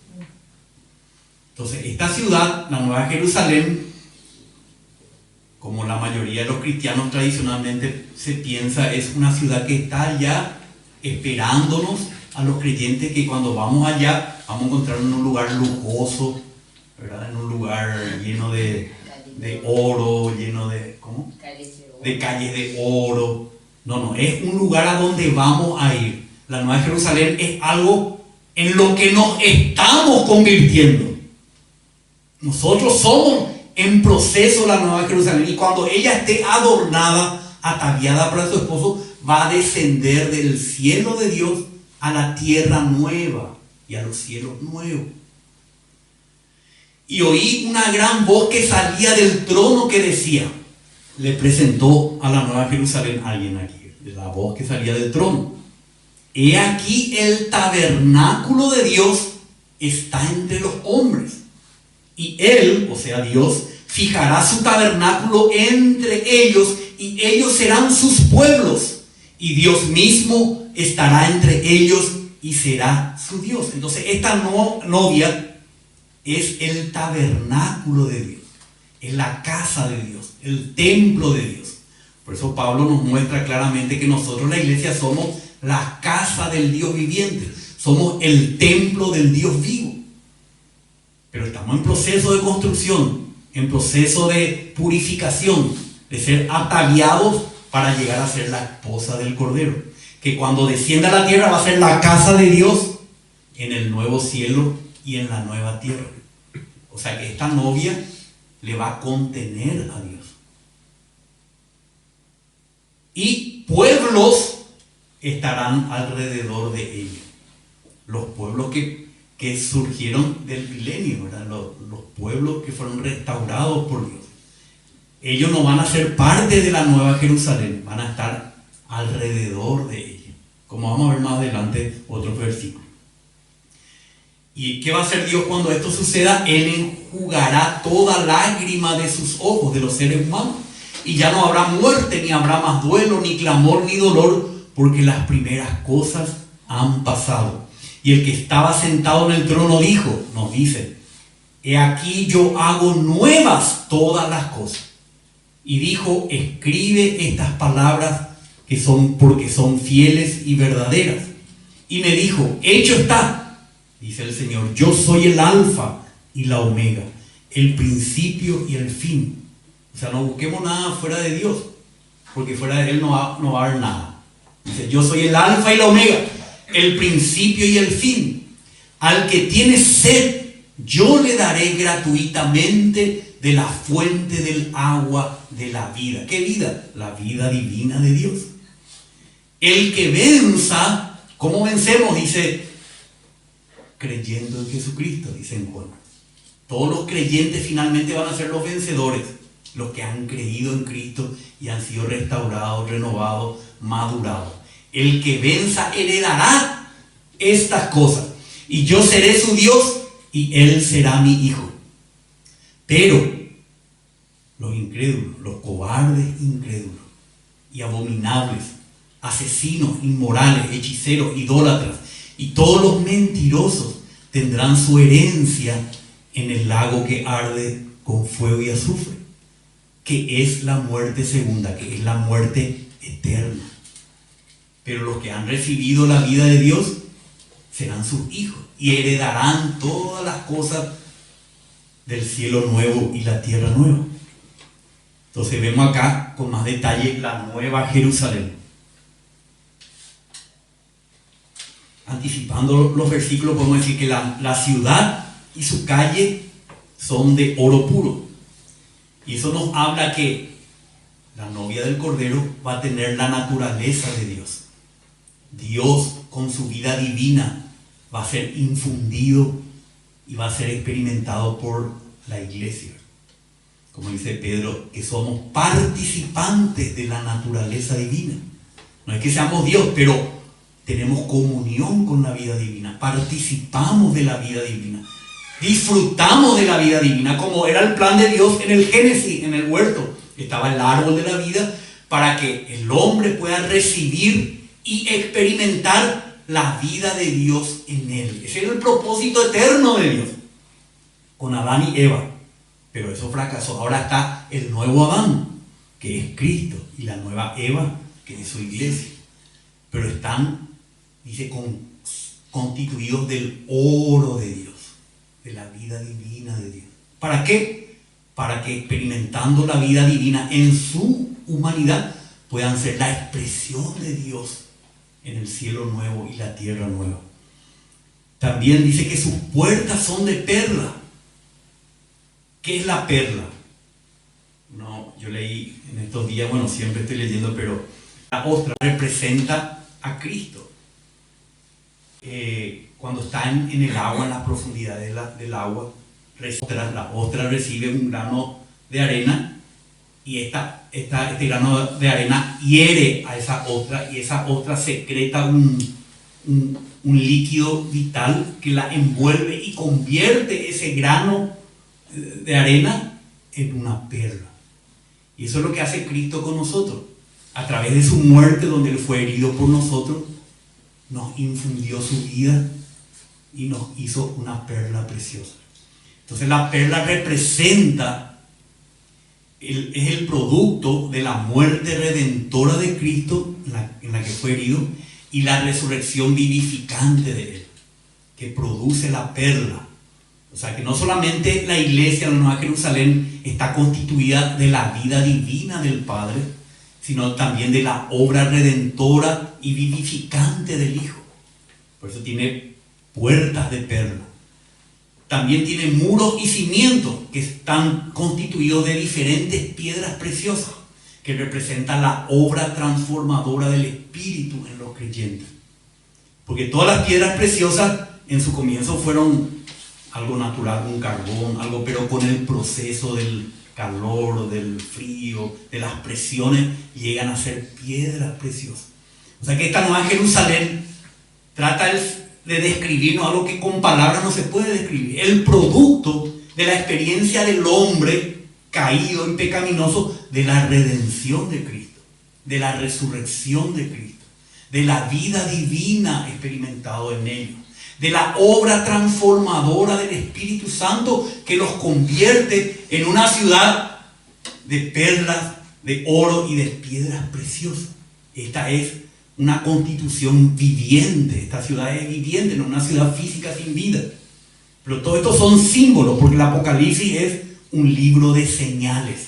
Entonces esta ciudad, la Nueva Jerusalén, como la mayoría de los cristianos tradicionalmente se piensa, es una ciudad que está allá esperándonos a los creyentes, que cuando vamos allá vamos a encontrar en un lugar lujoso, ¿verdad? En un lugar lleno de oro, lleno de, ¿cómo? De calles de oro. No, es un lugar a donde vamos a ir. La Nueva Jerusalén es algo en lo que nos estamos convirtiendo. Nosotros somos en proceso la Nueva Jerusalén, y cuando ella esté adornada, ataviada para su esposo, va a descender del cielo de Dios a la tierra nueva y a los cielos nuevos. Y oí una gran voz que salía del trono que decía, le presentó a la Nueva Jerusalén alguien aquí, la voz que salía del trono: he aquí el tabernáculo de Dios está entre los hombres, y Él, o sea Dios, fijará su tabernáculo entre ellos, y ellos serán sus pueblos, y Dios mismo estará entre ellos y será su Dios. Entonces esta novia es el tabernáculo de Dios, es la casa de Dios, el templo de Dios. Por eso Pablo nos muestra claramente que nosotros, la iglesia, somos la casa del Dios viviente, somos el templo del Dios vivo. Pero estamos en proceso de construcción, en proceso de purificación, de ser ataviados para llegar a ser la esposa del Cordero, que cuando descienda a la tierra va a ser la casa de Dios en el nuevo cielo y en la nueva tierra. O sea que esta novia le va a contener a Dios. Y pueblos estarán alrededor de ella. Los pueblos que surgieron del milenio, ¿verdad? Los pueblos que fueron restaurados por Dios. Ellos no van a ser parte de la Nueva Jerusalén, van a estar alrededor de ella. Como vamos a ver más adelante otro versículo. ¿Y qué va a hacer Dios cuando esto suceda? Él enjugará toda lágrima de sus ojos, de los seres humanos. Y ya no habrá muerte, ni habrá más duelo, ni clamor, ni dolor, porque las primeras cosas han pasado. Y el que estaba sentado en el trono dijo, nos dice: he aquí yo hago nuevas todas las cosas. Y dijo: escribe estas palabras porque son fieles y verdaderas. Y me dijo: hecho está, dice el Señor, yo soy el alfa y la omega, el principio y el fin. O sea, no busquemos nada fuera de Dios, porque fuera de Él no va a haber nada. Dice: yo soy el alfa y la omega, el principio y el fin. Al que tiene sed, yo le daré gratuitamente de la fuente del agua de la vida. ¿Qué vida? La vida divina de Dios. El que venza, ¿cómo vencemos? Dice, creyendo en Jesucristo, dice en Juan. Todos los creyentes finalmente van a ser los vencedores, los que han creído en Cristo y han sido restaurados, renovados, madurados. El que venza heredará estas cosas, y yo seré su Dios y él será mi hijo. Pero los incrédulos, los cobardes incrédulos y abominables, asesinos, inmorales, hechiceros, idólatras y todos los mentirosos tendrán su herencia en el lago que arde con fuego y azufre, que es la muerte segunda, que es la muerte eterna. Pero los que han recibido la vida de Dios serán sus hijos y heredarán todas las cosas del cielo nuevo y la tierra nueva. Entonces vemos acá con más detalle la nueva Jerusalén. Anticipando los versículos, podemos decir que la ciudad y su calle son de oro puro. Y eso nos habla que la novia del Cordero va a tener la naturaleza de Dios. Dios con su vida divina va a ser infundido y va a ser experimentado por la iglesia. Como dice Pedro, que somos participantes de la naturaleza divina. No es que seamos Dios, pero tenemos comunión con la vida divina, participamos de la vida divina, disfrutamos de la vida divina, como era el plan de Dios en el Génesis, en el huerto. Estaba el árbol de la vida para que el hombre pueda recibir y experimentar la vida de Dios en él. Ese era el propósito eterno de Dios con Adán y Eva, pero eso fracasó. Ahora está el nuevo Adán, que es Cristo, y la nueva Eva, que es su iglesia, pero están, dice, constituidos del oro de Dios, de la vida divina de Dios. ¿Para qué? Para que experimentando la vida divina en su humanidad puedan ser la expresión de Dios en el cielo nuevo y la tierra nueva. También dice que sus puertas son de perla. ¿Qué es la perla? No, yo leí en estos días, bueno, siempre estoy leyendo, pero la ostra representa a Cristo. Cuando está en el agua, en las profundidades del agua, la ostra recibe un grano de arena y este grano de arena hiere a esa ostra, y esa ostra secreta un líquido vital que la envuelve y convierte ese grano de arena en una perla. Y eso es lo que hace Cristo con nosotros. A través de su muerte, donde Él fue herido por nosotros, nos infundió su vida y nos hizo una perla preciosa. Entonces la perla representa, es el producto de la muerte redentora de Cristo en la que fue herido, y la resurrección vivificante de Él, que produce la perla. O sea que no solamente la iglesia de la Nueva Jerusalén está constituida de la vida divina del Padre, sino también de la obra redentora y vivificante del Hijo. Por eso tiene puertas de perla. También tiene muros y cimientos que están constituidos de diferentes piedras preciosas, que representan la obra transformadora del Espíritu en los creyentes. Porque todas las piedras preciosas en su comienzo fueron algo natural, un carbón, algo, pero con el proceso del calor, del frío, de las presiones, llegan a ser piedras preciosas. O sea que esta Nueva Jerusalén trata de describirnos algo que con palabras no se puede describir. El producto de la experiencia del hombre caído y pecaminoso, de la redención de Cristo, de la resurrección de Cristo, de la vida divina experimentado en ellos, de la obra transformadora del Espíritu Santo que los convierte en una ciudad de perlas, de oro y de piedras preciosas. Esta es una constitución viviente. Esta ciudad es viviente, no una ciudad física sin vida. Pero todo esto son símbolos, porque el Apocalipsis es un libro de señales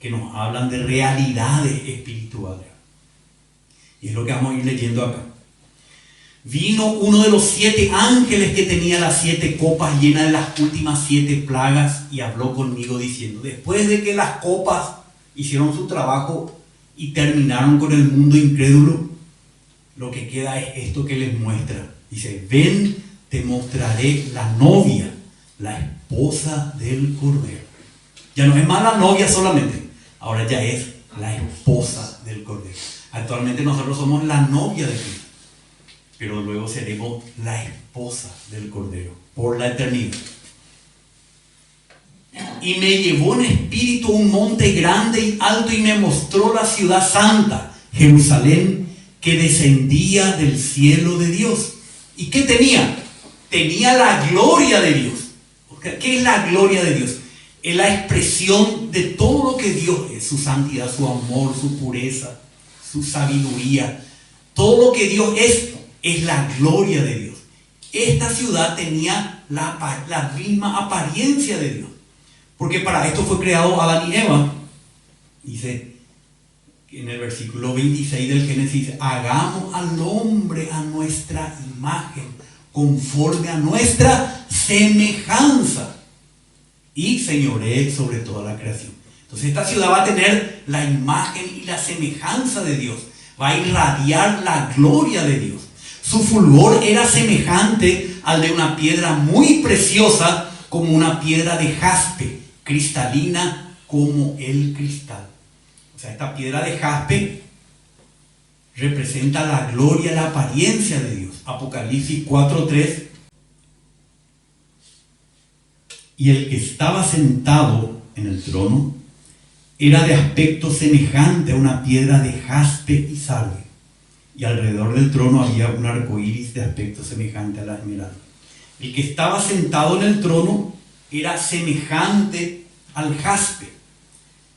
que nos hablan de realidades espirituales. Y es lo que vamos a ir leyendo acá. vino uno de los 7 ángeles que tenía las 7 copas llenas de las últimas 7 plagas y habló conmigo diciendo, después de que las copas hicieron su trabajo y terminaron con el mundo incrédulo, lo que queda es esto que les muestra. Dice, ven, te mostraré la novia, la esposa del Cordero. Ya no es más la novia solamente, ahora ya es la esposa del Cordero. Actualmente nosotros somos la novia de Cristo, pero luego seremos la esposa del Cordero por la eternidad. Y me llevó en espíritu a un monte grande y alto y me mostró la ciudad santa, Jerusalén, que descendía del cielo de Dios. ¿Y qué tenía? Tenía la gloria de Dios. ¿Qué es la gloria de Dios? Es la expresión de todo lo que Dios es, su santidad, su amor, su pureza, su sabiduría. Todo lo que Dios es la gloria de Dios. Esta ciudad tenía la misma apariencia de Dios. Porque para esto fue creado Adán y Eva. Dice en el versículo 26 del Génesis, hagamos al hombre a nuestra imagen, conforme a nuestra semejanza, y señoree sobre toda la creación. Entonces esta ciudad va a tener la imagen y la semejanza de Dios. Va a irradiar la gloria de Dios. Su fulgor era semejante al de una piedra muy preciosa, como una piedra de jaspe, cristalina como el cristal. O sea, esta piedra de jaspe representa la gloria, la apariencia de Dios. Apocalipsis 4:3. Y el que estaba sentado en el trono era de aspecto semejante a una piedra de jaspe y sardio. Y alrededor del trono había un arco iris de aspecto semejante a la esmeralda. El que estaba sentado en el trono era semejante al jaspe.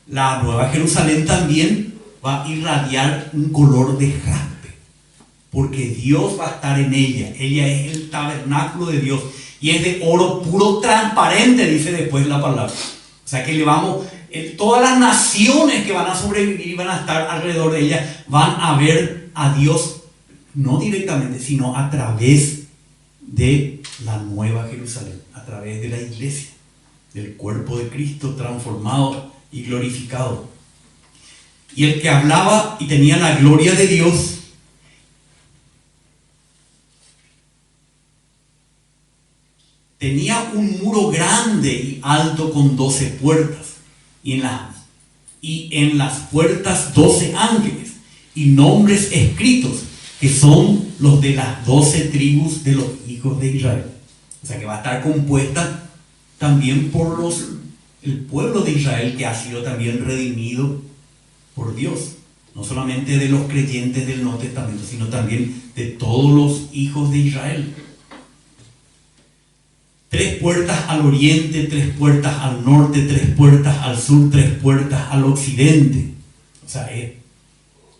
La Nueva Jerusalén también va a irradiar un color de jaspe, porque Dios va a estar en ella. Ella es el tabernáculo de Dios y es de oro puro transparente, dice después la palabra. O sea que todas las naciones que van a sobrevivir y van a estar alrededor de ella van a ver a Dios, no directamente, sino a través de la Nueva Jerusalén, a través de la iglesia, del cuerpo de Cristo transformado y glorificado. Y el que hablaba y tenía la gloria de Dios tenía un muro grande y alto con 12 puertas, y en las puertas 12 ángeles y nombres escritos, que son los de las 12 tribus de los hijos de Israel. O sea que va a estar compuesta también por el pueblo de Israel, que ha sido también redimido por Dios, no solamente de los creyentes del Nuevo Testamento, sino también de todos los hijos de Israel. 3 puertas al oriente, 3 puertas al norte, 3 puertas al sur, 3 puertas al occidente. O sea,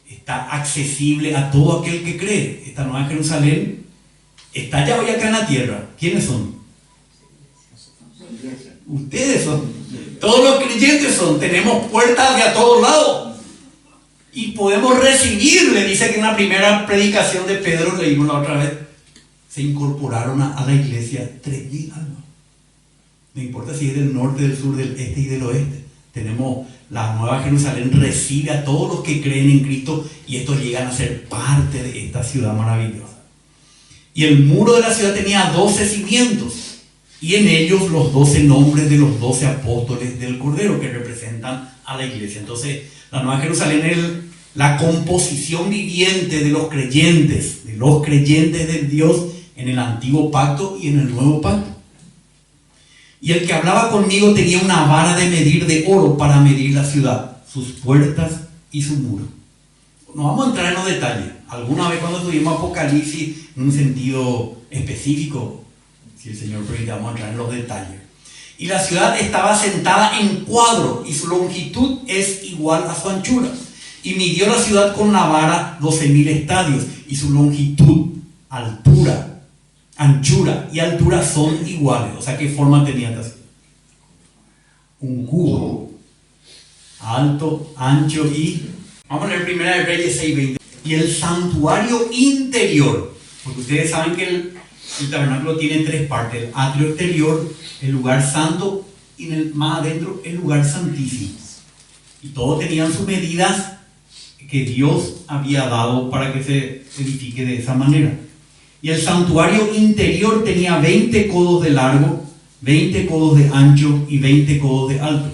está accesible a todo aquel que cree. Esta Nueva Jerusalén está ya hoy acá en la tierra. ¿Quiénes son? Ustedes son. Todos los creyentes son. Tenemos puertas de a todos lados. Y podemos recibirle. Dice que en la primera predicación de Pedro, leímos la otra vez, se incorporaron a la iglesia 3.000 almas. No importa si es del norte, del sur, del este y del oeste. Tenemos la Nueva Jerusalén, recibe a todos los que creen en Cristo, y estos llegan a ser parte de esta ciudad maravillosa. Y el muro de la ciudad tenía 12 cimientos, y en ellos los 12 nombres de los 12 apóstoles del Cordero, que representan a la iglesia. Entonces, la Nueva Jerusalén es la composición viviente de los creyentes de Dios en el antiguo pacto y en el nuevo pacto. Y el que hablaba conmigo tenía una vara de medir de oro para medir la ciudad, sus puertas y su muro. No vamos a entrar en los detalles. Alguna vez cuando tuvimos Apocalipsis en un sentido específico, si el Señor permite, vamos a entrar en los detalles. Y la ciudad estaba sentada en cuadro, y su longitud es igual a su anchura. Y midió la ciudad con la vara 12.000 estadios, y su longitud, anchura y altura son iguales. O sea, ¿qué forma tenía esta ciudad? Un cubo, alto, ancho y... Vamos a leer 1 Reyes 6:20. Y el santuario interior Porque ustedes saben que el tabernáculo tiene tres partes: el atrio exterior, el lugar santo y más adentro el lugar santísimo. Y todos tenían sus medidas que Dios había dado para que se edifique de esa manera. Y el santuario interior tenía 20 codos de largo, 20 codos de ancho y 20 codos de alto.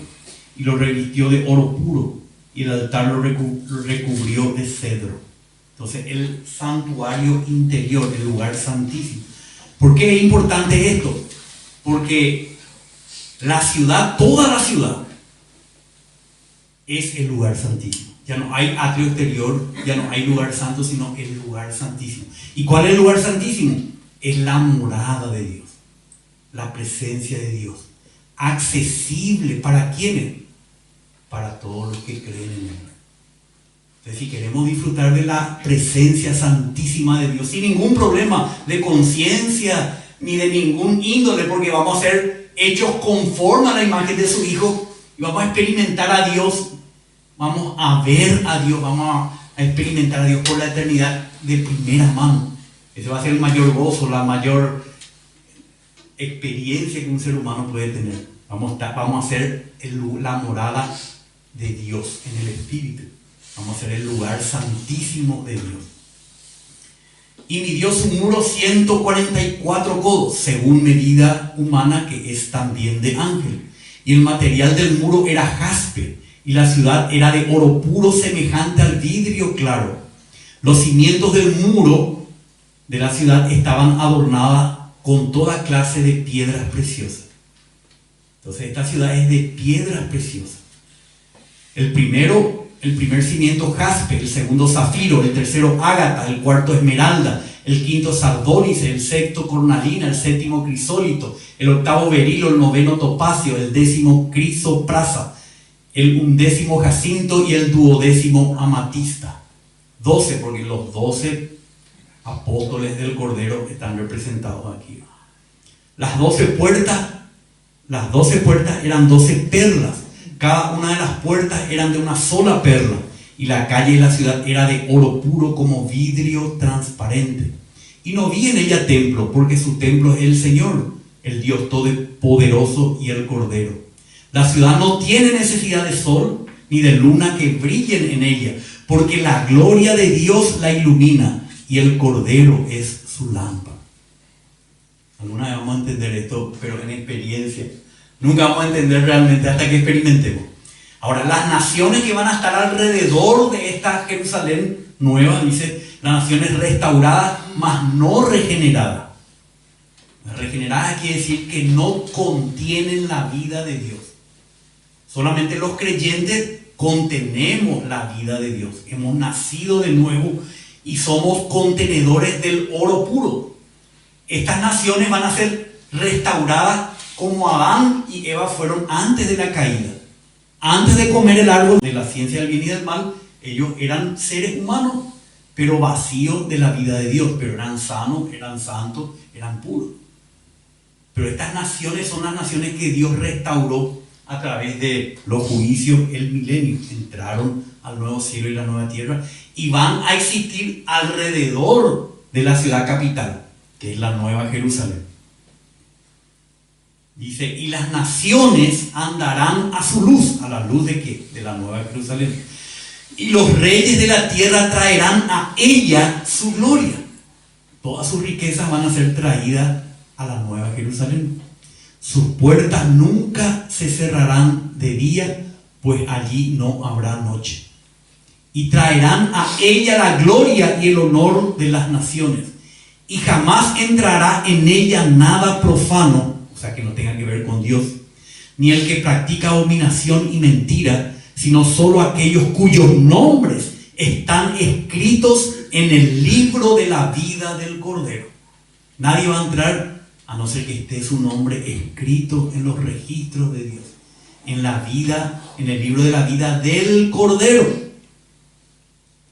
Y lo revistió de oro puro, y el altar lo recubrió de cedro. Entonces el santuario interior, el lugar santísimo. ¿Por qué es importante esto? Porque la ciudad, toda la ciudad, es el lugar santísimo. Ya no hay atrio exterior, ya no hay lugar santo, sino el lugar santísimo. ¿Y cuál es el lugar santísimo? Es la morada de Dios, la presencia de Dios, accesible para ¿quiénes? Para todos los que creen en Él. Entonces, si queremos disfrutar de la presencia santísima de Dios sin ningún problema de conciencia ni de ningún índole, porque vamos a ser hechos conforme a la imagen de su Hijo y vamos a experimentar a Dios, vamos a ver a Dios, vamos a experimentar a Dios por la eternidad de primera mano. Ese va a ser el mayor gozo, la mayor experiencia que un ser humano puede tener. Vamos a ser la morada de Dios en el Espíritu. Vamos a ser el lugar santísimo de Dios. Y midió su muro 144 codos, según medida humana, que es también de ángel. Y el material del muro era jaspe, y la ciudad era de oro puro, semejante al vidrio claro. Los cimientos del muro de la ciudad estaban adornadas con toda clase de piedras preciosas. Entonces esta ciudad es de piedras preciosas. El primer cimiento jaspe, el segundo zafiro, el tercero ágata, el cuarto esmeralda, el quinto sardónice, el sexto cornalina, el séptimo crisólito, el octavo berilo, el noveno topacio, el décimo crisoprasa, el undécimo jacinto y el duodécimo amatista. 12, porque los 12 apóstoles del Cordero están representados aquí. Las 12 puertas eran 12 perlas. Cada una de las puertas eran de una sola perla, y la calle de la ciudad era de oro puro como vidrio transparente. Y no vi en ella templo, porque su templo es el Señor, el Dios todopoderoso y el Cordero. La ciudad no tiene necesidad de sol ni de luna que brillen en ella, porque la gloria de Dios la ilumina, y el Cordero es su lámpara. Alguna vez vamos a entender esto, pero en experiencia. Nunca vamos a entender realmente hasta que experimentemos. Ahora, las naciones que van a estar alrededor de esta Jerusalén nueva, dice, las naciones restauradas, mas no regeneradas. Regeneradas quiere decir que no contienen la vida de Dios. Solamente los creyentes contenemos la vida de Dios. Hemos nacido de nuevo y somos contenedores del oro puro. Estas naciones van a ser restauradas como Adán y Eva fueron antes de la caída. Antes de comer el árbol de la ciencia del bien y del mal, ellos eran seres humanos, pero vacíos de la vida de Dios. Pero eran sanos, eran santos, eran puros. Pero estas naciones son las naciones que Dios restauró a través de los juicios, el milenio. Entraron al nuevo cielo y la nueva tierra y van a existir alrededor de la ciudad capital, que es la nueva Jerusalén. Dice, y las naciones andarán a su luz. ¿A la luz de qué? De la nueva Jerusalén. Y los reyes de la tierra traerán a ella su gloria. Todas sus riquezas van a ser traídas a la nueva Jerusalén. Sus puertas nunca se cerrarán de día, pues allí no habrá noche. Y traerán a ella la gloria y el honor de las naciones. Y jamás entrará en ella nada profano, o sea que no tenga que ver con Dios, ni el que practica abominación y mentira, sino solo aquellos cuyos nombres están escritos en el libro de la vida del Cordero. Nadie va a entrar a no ser que esté su nombre escrito en los registros de Dios, en la vida, en el libro de la vida del Cordero.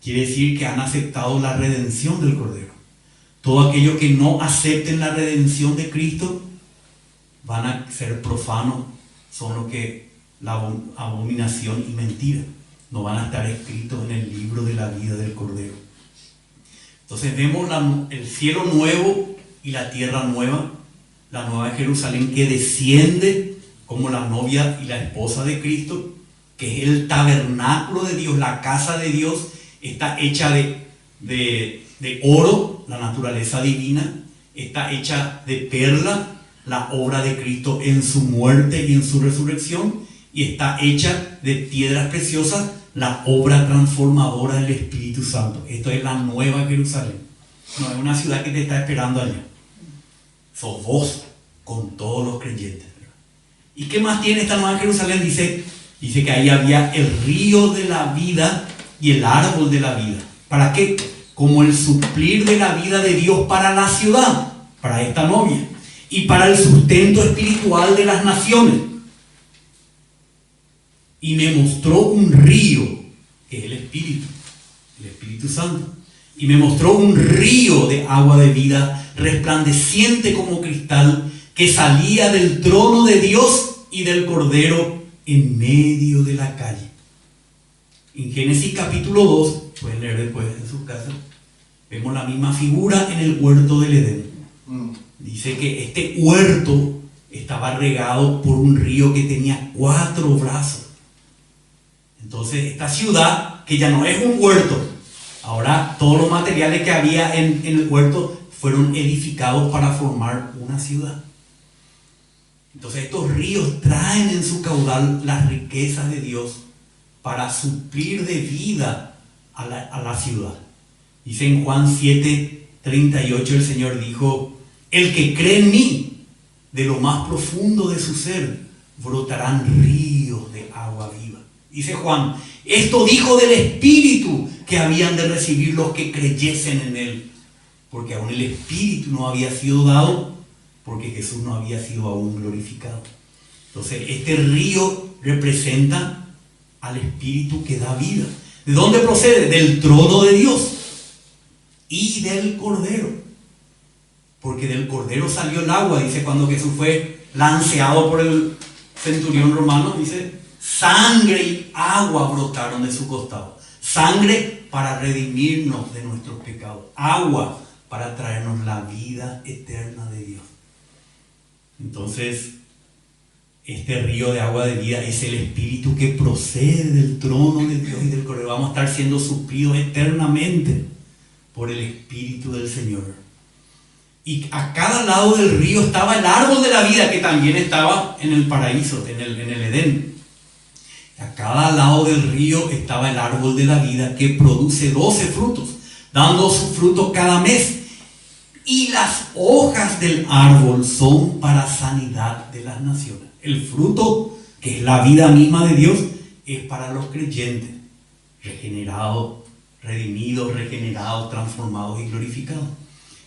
Quiere decir que han aceptado la redención del Cordero. Todos aquellos que no acepten la redención de Cristo van a ser profanos, son los que la abominación y mentira no van a estar escritos en el libro de la vida del Cordero. Entonces vemos el cielo nuevo y la tierra nueva, la nueva Jerusalén que desciende como la novia y la esposa de Cristo, que es el tabernáculo de Dios, la casa de Dios. Está hecha de oro, la naturaleza divina, está hecha de perla, la obra de Cristo en su muerte y en su resurrección, y está hecha de piedras preciosas, la obra transformadora del Espíritu Santo. Esto es la nueva Jerusalén. No es una ciudad que te está esperando allá. Sos vos con todos los creyentes. ¿Y qué más tiene esta nueva Jerusalén? Dice que ahí había el río de la vida y el árbol de la vida. ¿Para qué? Como el suplir de la vida de Dios para la ciudad, para esta novia, y para el sustento espiritual de las naciones. Y me mostró un río, que es el Espíritu Santo. Y me mostró un río de agua de vida, resplandeciente como cristal, que salía del trono de Dios y del Cordero en medio de la calle. En Génesis capítulo 2, pueden leer después en sus casas, vemos la misma figura en el huerto del Edén. Dice que este huerto estaba regado por un río que tenía 4 brazos. Entonces esta ciudad, que ya no es un huerto, ahora todos los materiales que había en el huerto fueron edificados para formar una ciudad. Entonces estos ríos traen en su caudal las riquezas de Dios para suplir de vida a la ciudad. Dice en Juan 7:38 el Señor dijo: el que cree en mí, de lo más profundo de su ser brotarán ríos de agua viva. Dice Juan, esto dijo del Espíritu que habían de recibir los que creyesen en él, porque aún el Espíritu no había sido dado, porque Jesús no había sido aún glorificado. Entonces este río representa al Espíritu que da vida. ¿De dónde procede? Del trono de Dios y del Cordero, porque del Cordero salió el agua. Dice cuando Jesús fue lanceado por el centurión romano, dice, sangre y agua brotaron de su costado. Sangre para redimirnos de nuestros pecados, agua para traernos la vida eterna de Dios. Entonces este río de agua de vida es el Espíritu que procede del trono de Dios y del Cordero. Vamos a estar siendo suplidos eternamente por el Espíritu del Señor. Y a cada lado del río estaba el árbol de la vida, que también estaba en el paraíso, en el Edén. A cada lado del río estaba el árbol de la vida, que produce 12 frutos, dando su fruto cada mes. Y las hojas del árbol son para sanidad de las naciones. El fruto, que es la vida misma de Dios, es para los creyentes, regenerados, redimidos, regenerados, transformados y glorificados.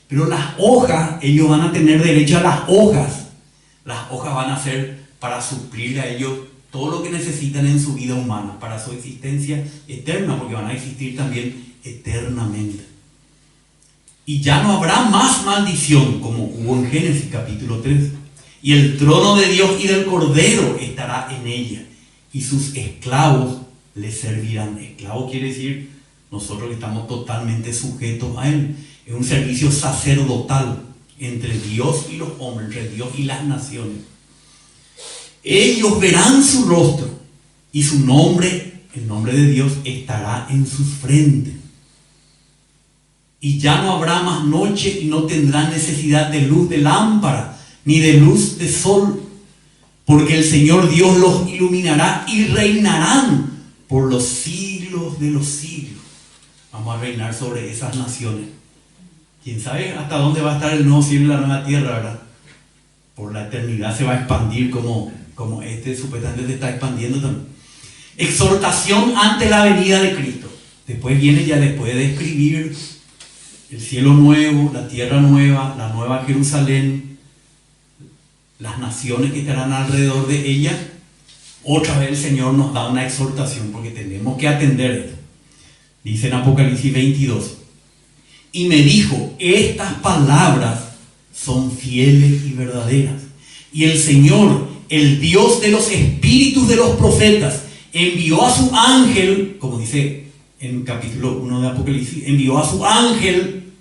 Pero las hojas, ellos van a tener derecho a las hojas. Las hojas van a ser para suplirle a ellos todo lo que necesitan en su vida humana, para su existencia eterna, porque van a existir también eternamente. Y ya no habrá más maldición, como hubo en Génesis capítulo 3. Y el trono de Dios y del Cordero estará en ella, y sus esclavos le servirán. Esclavo quiere decir nosotros que estamos totalmente sujetos a él. Es un servicio sacerdotal entre Dios y los hombres, entre Dios y las naciones. Ellos verán su rostro y su nombre, el nombre de Dios, estará en sus frentes. Y ya no habrá más noche y no tendrán necesidad de luz de lámpara ni de luz de sol, porque el Señor Dios los iluminará y reinarán por los siglos de los siglos. Vamos a reinar sobre esas naciones. ¿Quién sabe hasta dónde va a estar el nuevo cielo y la nueva tierra, verdad? Por la eternidad se va a expandir como este supuestamente se está expandiendo también. Exhortación ante la venida de Cristo. Después viene, ya después de escribir el cielo nuevo, la tierra nueva, la nueva Jerusalén, las naciones que estarán alrededor de ella, otra vez el Señor nos da una exhortación, porque tenemos que atender esto. Dice en Apocalipsis 22, y me dijo, estas palabras son fieles y verdaderas. Y el Señor, el Dios de los espíritus de los profetas, envió a su ángel, como dice en capítulo 1 de Apocalipsis, envió a su ángel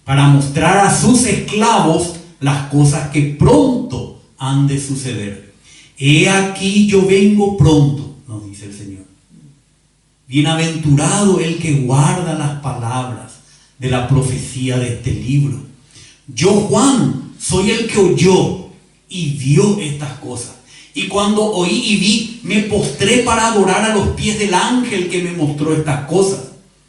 para mostrar a sus esclavos las cosas que pronto han de suceder. He aquí yo vengo pronto, nos dice el Señor. Bienaventurado el que guarda las palabras de la profecía de este libro. Yo, Juan, soy el que oyó y vio estas cosas. Y cuando oí y vi, me postré para adorar a los pies del ángel que me mostró estas cosas.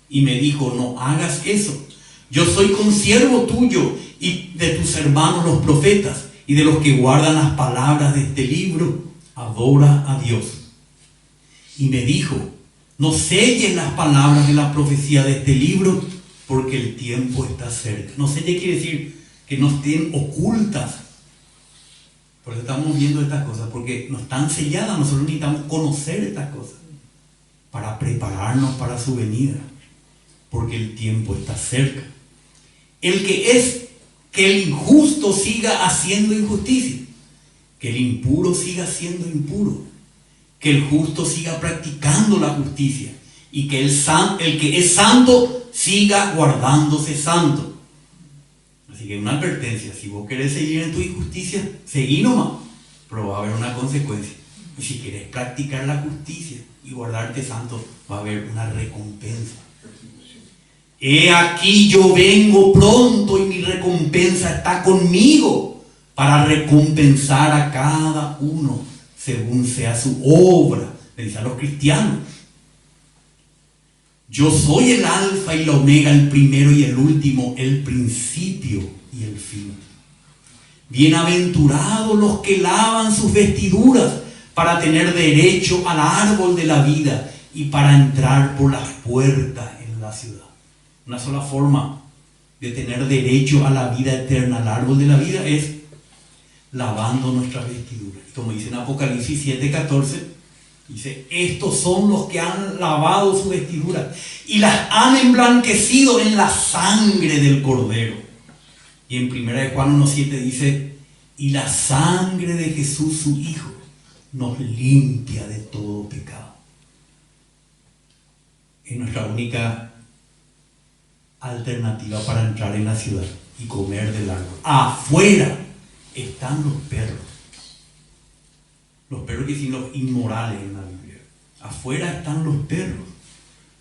Y me dijo, no hagas eso. Yo soy consiervo tuyo y de tus hermanos los profetas y de los que guardan las palabras de este libro. Adora a Dios. Y me dijo, no selles las palabras de la profecía de este libro, porque el tiempo está cerca. No selle quiere decir que no estén ocultas. Por eso estamos viendo estas cosas, porque no están selladas. Nosotros necesitamos conocer estas cosas para prepararnos para su venida, porque el tiempo está cerca. Que el injusto siga haciendo injusticia, que el impuro siga siendo impuro, que el justo siga practicando la justicia, y que el que es santo siga guardándose santo. Así que una advertencia: si vos querés seguir en tu injusticia, seguí nomás, pero va a haber una consecuencia. Y si querés practicar la justicia y guardarte santo, va a haber una recompensa. He aquí yo vengo pronto y mi recompensa está conmigo para recompensar a cada uno según sea su obra. Le dice a los cristianos: yo soy el alfa y la omega, el primero y el último, el principio y el fin. Bienaventurados los que lavan sus vestiduras para tener derecho al árbol de la vida y para entrar por las puertas en la ciudad. Una sola forma de tener derecho a la vida eterna, al árbol de la vida, es lavando nuestras vestiduras. Y como dice en Apocalipsis 7:14, dice: estos son los que han lavado sus vestiduras y las han emblanquecido en la sangre del Cordero. Y en 1 Juan 1:7 dice: y la sangre de Jesús su Hijo nos limpia de todo pecado. Es nuestra única alternativa para entrar en la ciudad y comer del árbol. Afuera están los perros. Los perros que dicen los inmorales en la Biblia. Afuera están los perros,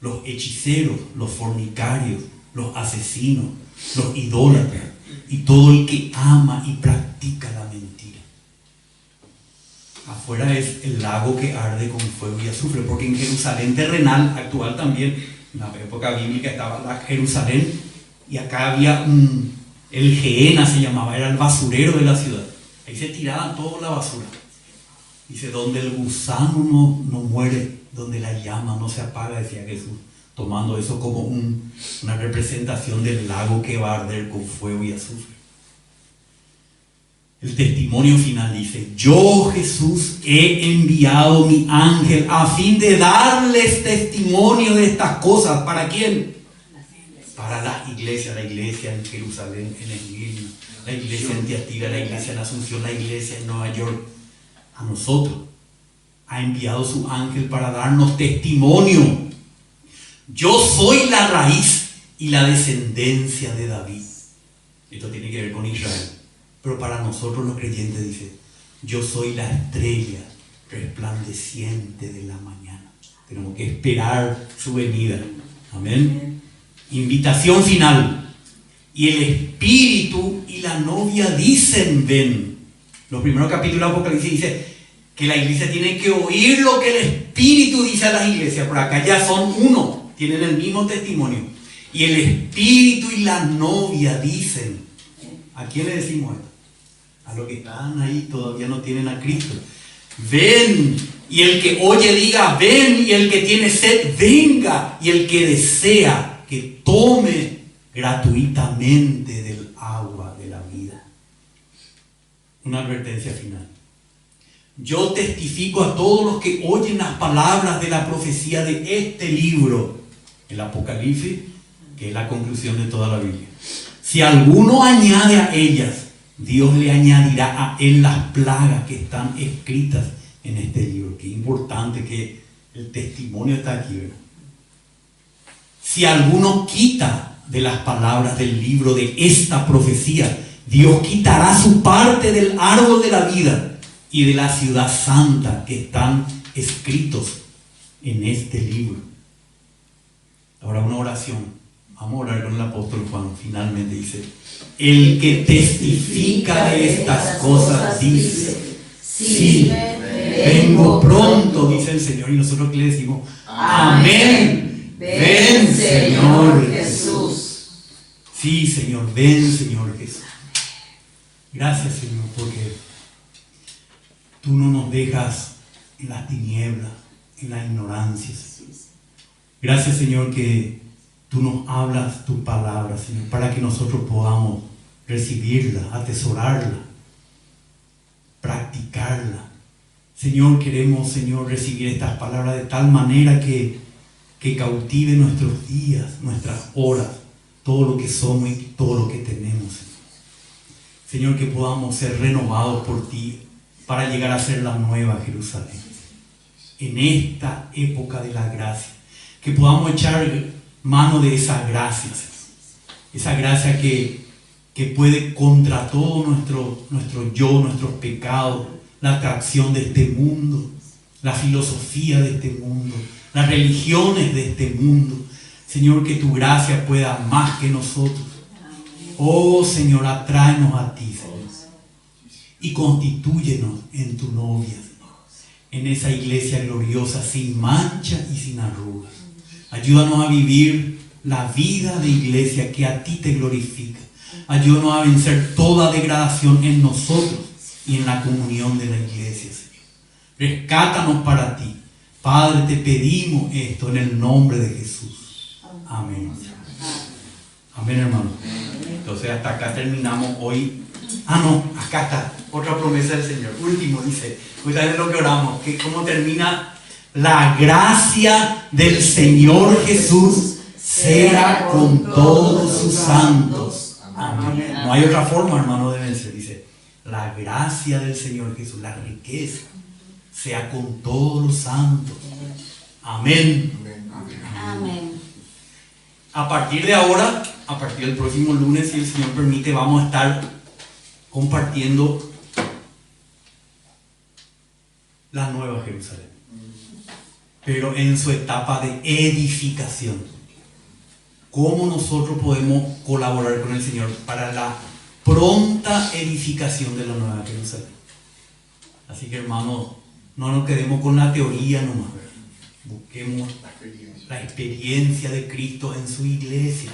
los hechiceros, los fornicarios, los asesinos, los idólatras y todo el que ama y practica la mentira. Afuera es el lago que arde con fuego y azufre, porque en Jerusalén terrenal, actual también, en la época bíblica estaba la Jerusalén, y acá había el Gehenna se llamaba, era el basurero de la ciudad. Ahí se tiraban toda la basura. Dice: donde el gusano no muere, donde la llama no se apaga, decía Jesús, tomando eso como una representación del lago que va a arder con fuego y azufre. El testimonio final dice: yo, Jesús, he enviado mi ángel a fin de darles testimonio de estas cosas. ¿Para quién? Para las iglesias, la iglesia en Jerusalén, en Esmirna, la iglesia en Tiatira, la iglesia en Asunción, la iglesia en Nueva York. A nosotros ha enviado su ángel para darnos testimonio. Yo soy la raíz y la descendencia de David. Esto tiene que ver con Israel. Pero para nosotros los creyentes dice: yo soy la estrella resplandeciente de la mañana. Tenemos que esperar su venida. Amén. Invitación final. Y el Espíritu y la novia dicen: ven. Los primeros capítulos de Apocalipsis dice que la iglesia tiene que oír lo que el Espíritu dice a las iglesias. Por acá ya son uno, tienen el mismo testimonio. Y el Espíritu y la novia dicen. ¿A quién le decimos esto? A los que están ahí todavía no tienen a Cristo. Ven. Y el que oye diga: ven. Y el que tiene sed, venga. Y el que desea, que tome gratuitamente del agua de la vida. Una advertencia final. Yo testifico a todos los que oyen las palabras de la profecía de este libro, el Apocalipsis, que es la conclusión de toda la Biblia. Si alguno añade a ellas, Dios le añadirá a él las plagas que están escritas en este libro. Qué importante que el testimonio está aquí, ¿verdad? Si alguno quita de las palabras del libro de esta profecía. Dios quitará su parte del árbol de la vida y de la ciudad santa que están escritos en este libro. Ahora una oración. Vamos a orar con el apóstol Juan. Finalmente dice: el que testifica de estas cosas dice: sí, vengo pronto, dice el Señor. Y nosotros que le decimos: amén, ven Señor Jesús. Sí, Señor, ven Señor Jesús. Gracias, Señor, porque tú no nos dejas en las tinieblas, en la ignorancia. Gracias, Señor, que tú nos hablas tu palabra, Señor, para que nosotros podamos recibirla, atesorarla, practicarla. Señor, queremos, Señor, recibir estas palabras de tal manera que cautive nuestros días, nuestras horas, todo lo que somos y todo lo que tenemos, Señor. Señor, que podamos ser renovados por ti para llegar a ser la nueva Jerusalén. En esta época de la gracia, que podamos echar mano de esa gracia que puede contra todo nuestro yo, nuestros pecados, la atracción de este mundo, la filosofía de este mundo, las religiones de este mundo. Señor, que tu gracia pueda más que nosotros. Oh Señor, atráenos a ti, Señor, y constitúyenos en tu novia, Señor, en esa iglesia gloriosa, sin mancha y sin arrugas. Ayúdanos a vivir la vida de iglesia que a ti te glorifica. Ayúdanos a vencer toda degradación en nosotros y en la comunión de la iglesia, Señor. Rescátanos para ti. Padre, te pedimos esto en el nombre de Jesús. Amén. Amén, hermano. Entonces hasta acá terminamos hoy. Acá está otra promesa del Señor. Último, dice, es lo que oramos, que cómo termina: la gracia del Señor Jesús sea con todos sus santos. Amén. No hay otra forma, hermano, de vencer. Dice: la gracia del Señor Jesús, la riqueza, sea con todos los santos. Amén. Amén. A partir de ahora, a partir del próximo lunes, si el Señor permite, vamos a estar compartiendo la Nueva Jerusalén, pero en su etapa de edificación. ¿Cómo nosotros podemos colaborar con el Señor para la pronta edificación de la Nueva Jerusalén? Así que, hermanos, no nos quedemos con la teoría nomás, ¿verdad? Busquemos la experiencia de Cristo en su iglesia.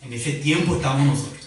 En ese tiempo estamos nosotros.